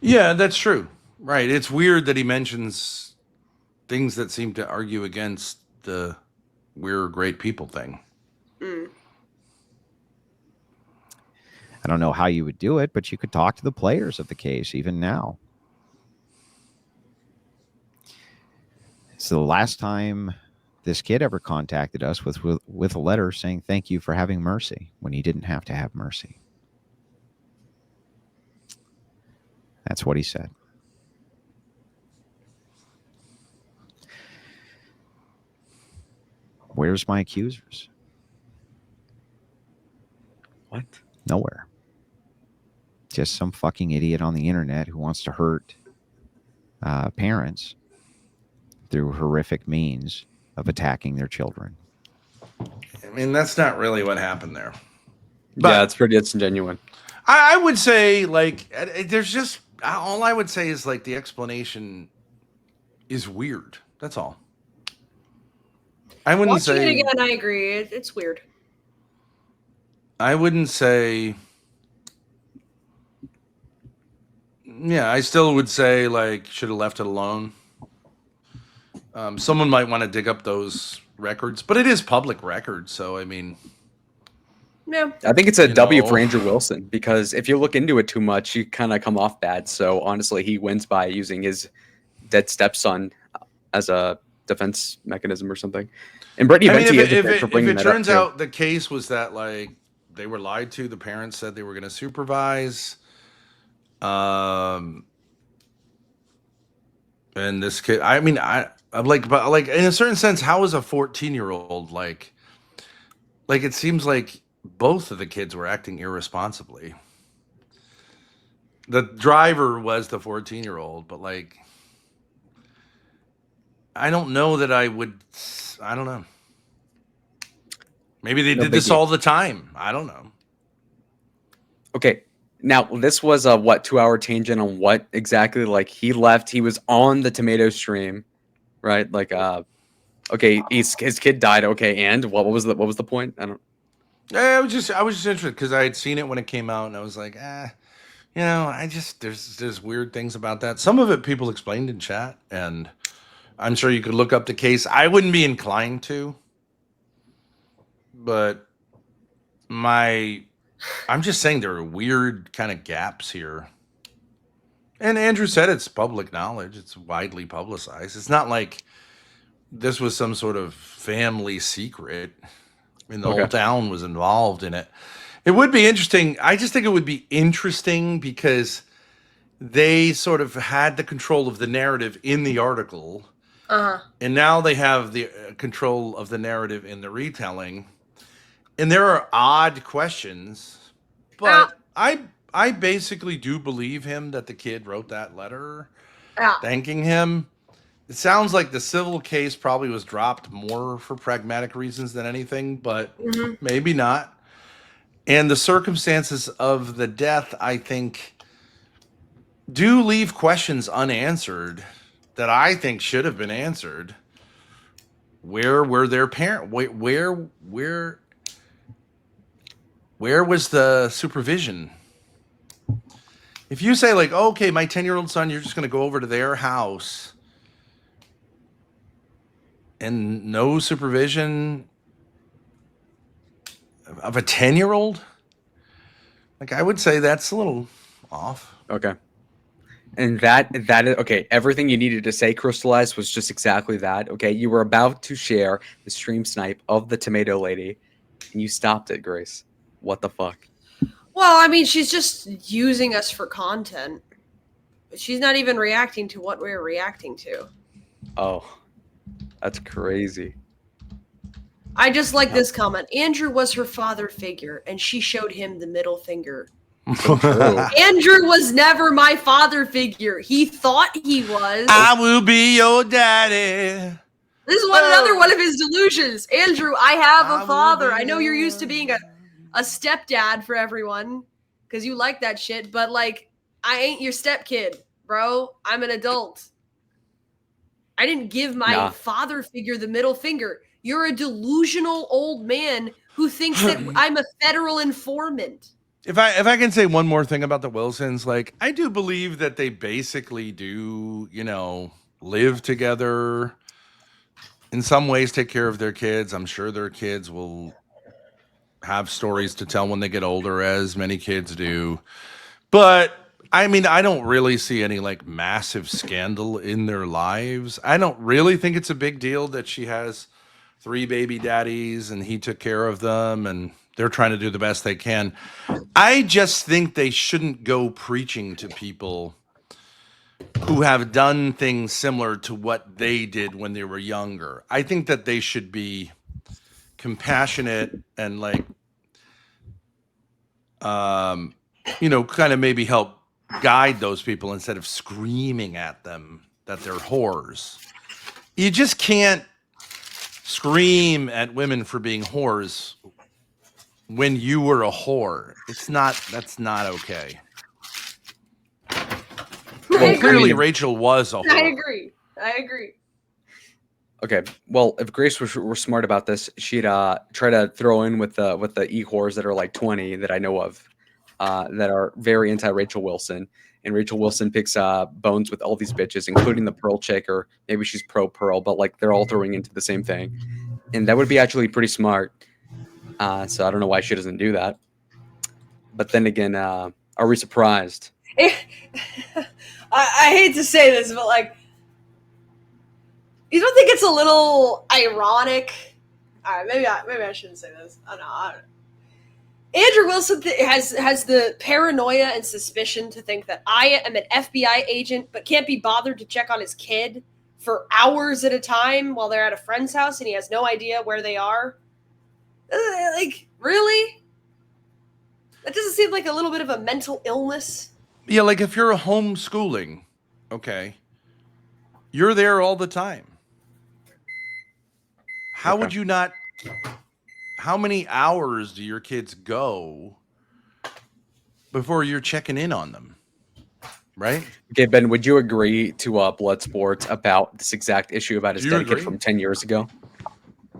Speaker 2: Yeah, that's true. Right. It's weird that he mentions things that seem to argue against the we're great people thing.
Speaker 3: Mm.
Speaker 1: I don't know how you would do it, but you could talk to the players of the case even now. So the last time this kid ever contacted us with a letter saying thank you for having mercy when he didn't have to have mercy. That's what he said. Where's my accusers?
Speaker 4: What?
Speaker 1: Nowhere. Just some fucking idiot on the internet who wants to hurt parents through horrific means of attacking their children.
Speaker 2: I mean, that's not really what happened there. But
Speaker 4: yeah, it's genuine.
Speaker 2: I would say, like, there's just, all I would say is, like, the explanation is weird. That's all. I wouldn't
Speaker 3: Watching
Speaker 2: say...
Speaker 3: it again, I agree. It's weird.
Speaker 2: I wouldn't say... Yeah, I still would say, like, should have left it alone. Someone might want to dig up those records, but it is public record, so I mean,
Speaker 3: yeah.
Speaker 4: I think it's a W for Andrew Wilson because if you look into it too much, you kind of come off bad. So honestly, he wins by using his dead stepson as a defense mechanism or something. And Brittany,
Speaker 2: I mean, if it turns out the case was that like they were lied to, the parents said they were going to supervise, and this kid, I mean, I'm like, but like in a certain sense, how is a 14-year-old like it seems like both of the kids were acting irresponsibly. The driver was the 14-year-old, but like, I don't know that I would, I don't know. Maybe they did this all the time. I don't know.
Speaker 4: Okay. Now, this was a 2-hour tangent on what exactly, like he left, he was on the tomato stream, right? Like, okay, his kid died. Okay. And what was the point? I was just
Speaker 2: interested because I had seen it when it came out and I was like, you know, there's weird things about that. Some of it people explained in chat and I'm sure you could look up the case. I wouldn't be inclined to, but I'm just saying there are weird kind of gaps here. And Andrew said it's public knowledge. It's widely publicized. It's not like this was some sort of family secret. I mean, the whole town was involved in it. It would be interesting. I just think it would be interesting because they sort of had the control of the narrative in the article. And now they have the control of the narrative in the retelling. And there are odd questions, but I basically do believe him that the kid wrote that letter thanking him. It sounds like the civil case probably was dropped more for pragmatic reasons than anything, but maybe not. And the circumstances of the death, I think, do leave questions unanswered that I think should have been answered. Where were their parents? Where was the supervision? If you say like, okay, my 10-year-old son, you're just going to go over to their house and no supervision of a 10-year-old, like I would say that's a little off.
Speaker 4: Okay. And that is okay. Everything you needed to say, Crystallized, was just exactly that. Okay. You were about to share the stream snipe of the tomato lady, and you stopped it, Grace. What the fuck?
Speaker 3: Well, I mean, she's just using us for content. She's not even reacting to what we're reacting to.
Speaker 4: Oh, that's crazy.
Speaker 3: I just like this comment. Andrew was her father figure, and she showed him the middle finger. Andrew was never my father figure. He thought he was.
Speaker 2: I will be your daddy.
Speaker 3: This is another one of his delusions. Andrew, I have a father. I know you're used to being a stepdad for everyone because you like that shit, but like, I ain't your stepkid, bro. I'm an adult. I didn't give my father figure the middle finger. You're a delusional old man who thinks that I'm a federal informant.
Speaker 2: If I can say one more thing about the Wilsons, like I do believe that they basically do, live together. In some ways, take care of their kids. I'm sure their kids will have stories to tell when they get older, as many kids do. But I mean, I don't really see any like massive scandal in their lives. I don't really think it's a big deal that she has 3 baby daddies and he took care of them and they're trying to do the best they can. I just think they shouldn't go preaching to people who have done things similar to what they did when they were younger. I think that they should be compassionate and like, kind of maybe help guide those people instead of screaming at them that they're whores. You just can't scream at women for being whores when you were a whore. That's not okay. Well, clearly Rachel was a whore.
Speaker 3: I agree.
Speaker 4: Okay, well, if Grace were smart about this, she'd try to throw in with the e-whores that are like 20 that I know of, that are very anti-Rachel Wilson. And Rachel Wilson picks bones with all these bitches, including the Pearl chick, or maybe she's pro-Pearl, but like they're all throwing into the same thing. And that would be actually pretty smart. So I don't know why she doesn't do that. But then again, are we surprised?
Speaker 3: I hate to say this, but like, you don't think it's a little ironic? All right, maybe I shouldn't say this. I don't know. Andrew Wilson has the paranoia and suspicion to think that I am an FBI agent, but can't be bothered to check on his kid for hours at a time while they're at a friend's house, and he has no idea where they are. Like, really? That doesn't seem like a little bit of a mental illness.
Speaker 2: Yeah, like if you're homeschooling, okay, you're there all the time. How would you not? How many hours do your kids go before you're checking in on them? Right?
Speaker 4: Okay, Ben, would you agree to Bloodsport about this exact issue about his dead kid from 10 years ago?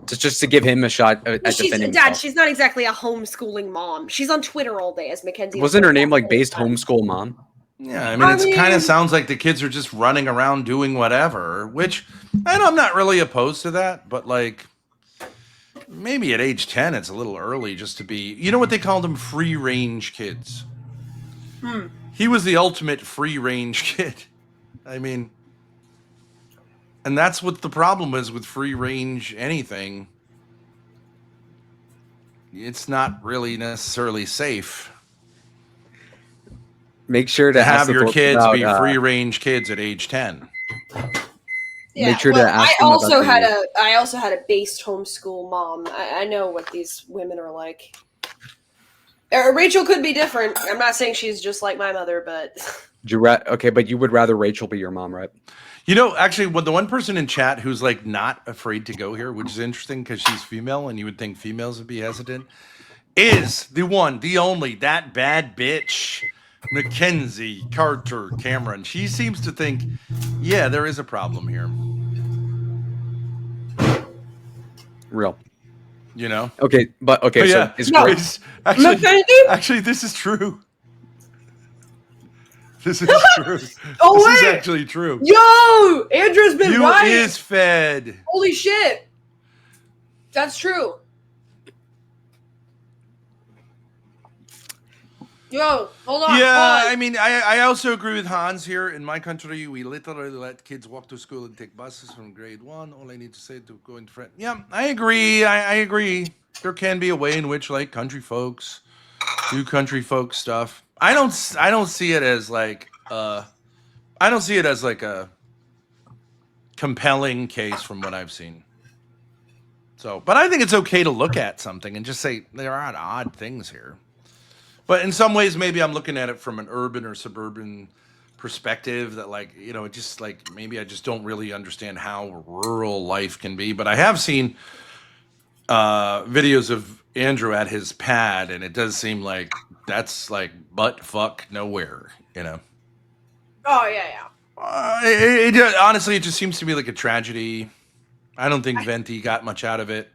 Speaker 4: Just to give him a shot at defending
Speaker 3: Dad,
Speaker 4: himself.
Speaker 3: she's not exactly a homeschooling mom. She's on Twitter all day, as Mackenzie.
Speaker 4: Wasn't her name like based homeschool mom?
Speaker 2: Yeah, I mean, it kind of sounds like the kids are just running around doing whatever, which I'm not really opposed to that, but like maybe at age 10, it's a little early just to be, you know what they called them? Free range kids. He was the ultimate free range kid. I mean, and that's what the problem is with free range anything. It's not really necessarily safe.
Speaker 4: Make sure to
Speaker 2: have your kids be free range kids at age 10.
Speaker 3: Yeah,
Speaker 4: make sure to ask
Speaker 3: I also had a based homeschool mom. I know what these women are like. Rachel could be different. I'm not saying she's just like my mother, but
Speaker 4: okay, but you would rather Rachel be your mom, right?
Speaker 2: You know, actually, the one person in chat who's like not afraid to go here, which is interesting because she's female, and you would think females would be hesitant, is the one, the only, that bad bitch, Mackenzie, Carter, Cameron. She seems to think, yeah, there is a problem here.
Speaker 4: Real.
Speaker 2: You know?
Speaker 4: Okay, but okay,
Speaker 2: But
Speaker 4: so
Speaker 2: yeah,
Speaker 4: it's
Speaker 3: No.
Speaker 4: great.
Speaker 2: actually, this is true. This is true.
Speaker 3: Oh,
Speaker 2: This is
Speaker 3: wait.
Speaker 2: actually true.
Speaker 3: Yo, Andrew's been
Speaker 2: You
Speaker 3: right.
Speaker 2: is fed.
Speaker 3: Holy shit. That's true. Yo, hold on.
Speaker 2: Yeah,
Speaker 3: pause.
Speaker 2: I mean, I also agree with Hans here. In my country, we literally let kids walk to school and take buses from grade 1. All I need to say to go into friend. Yeah, I agree. I agree. There can be a way in which like country folks do country folk stuff. I don't see it as like I don't see it as like a compelling case from what I've seen. So, but I think it's okay to look at something and just say there are odd things here. But in some ways, maybe I'm looking at it from an urban or suburban perspective that, like, you know, it just like maybe I just don't really understand how rural life can be. But I have seen videos of Andrew at his pad, and it does seem like that's like butt fuck nowhere, you know.
Speaker 3: Oh, yeah.
Speaker 2: Honestly, it just seems to be like a tragedy. I don't think Venti got much out of it.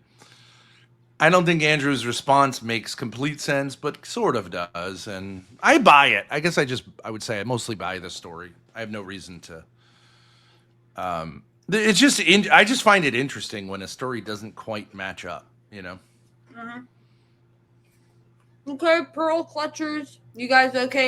Speaker 2: I don't think Andrew's response makes complete sense, but sort of does, and I buy it. I guess I would say I mostly buy the story. I have no reason to. It's just I just find it interesting when a story doesn't quite match up, you know.
Speaker 3: Okay, pearl clutchers. You guys okay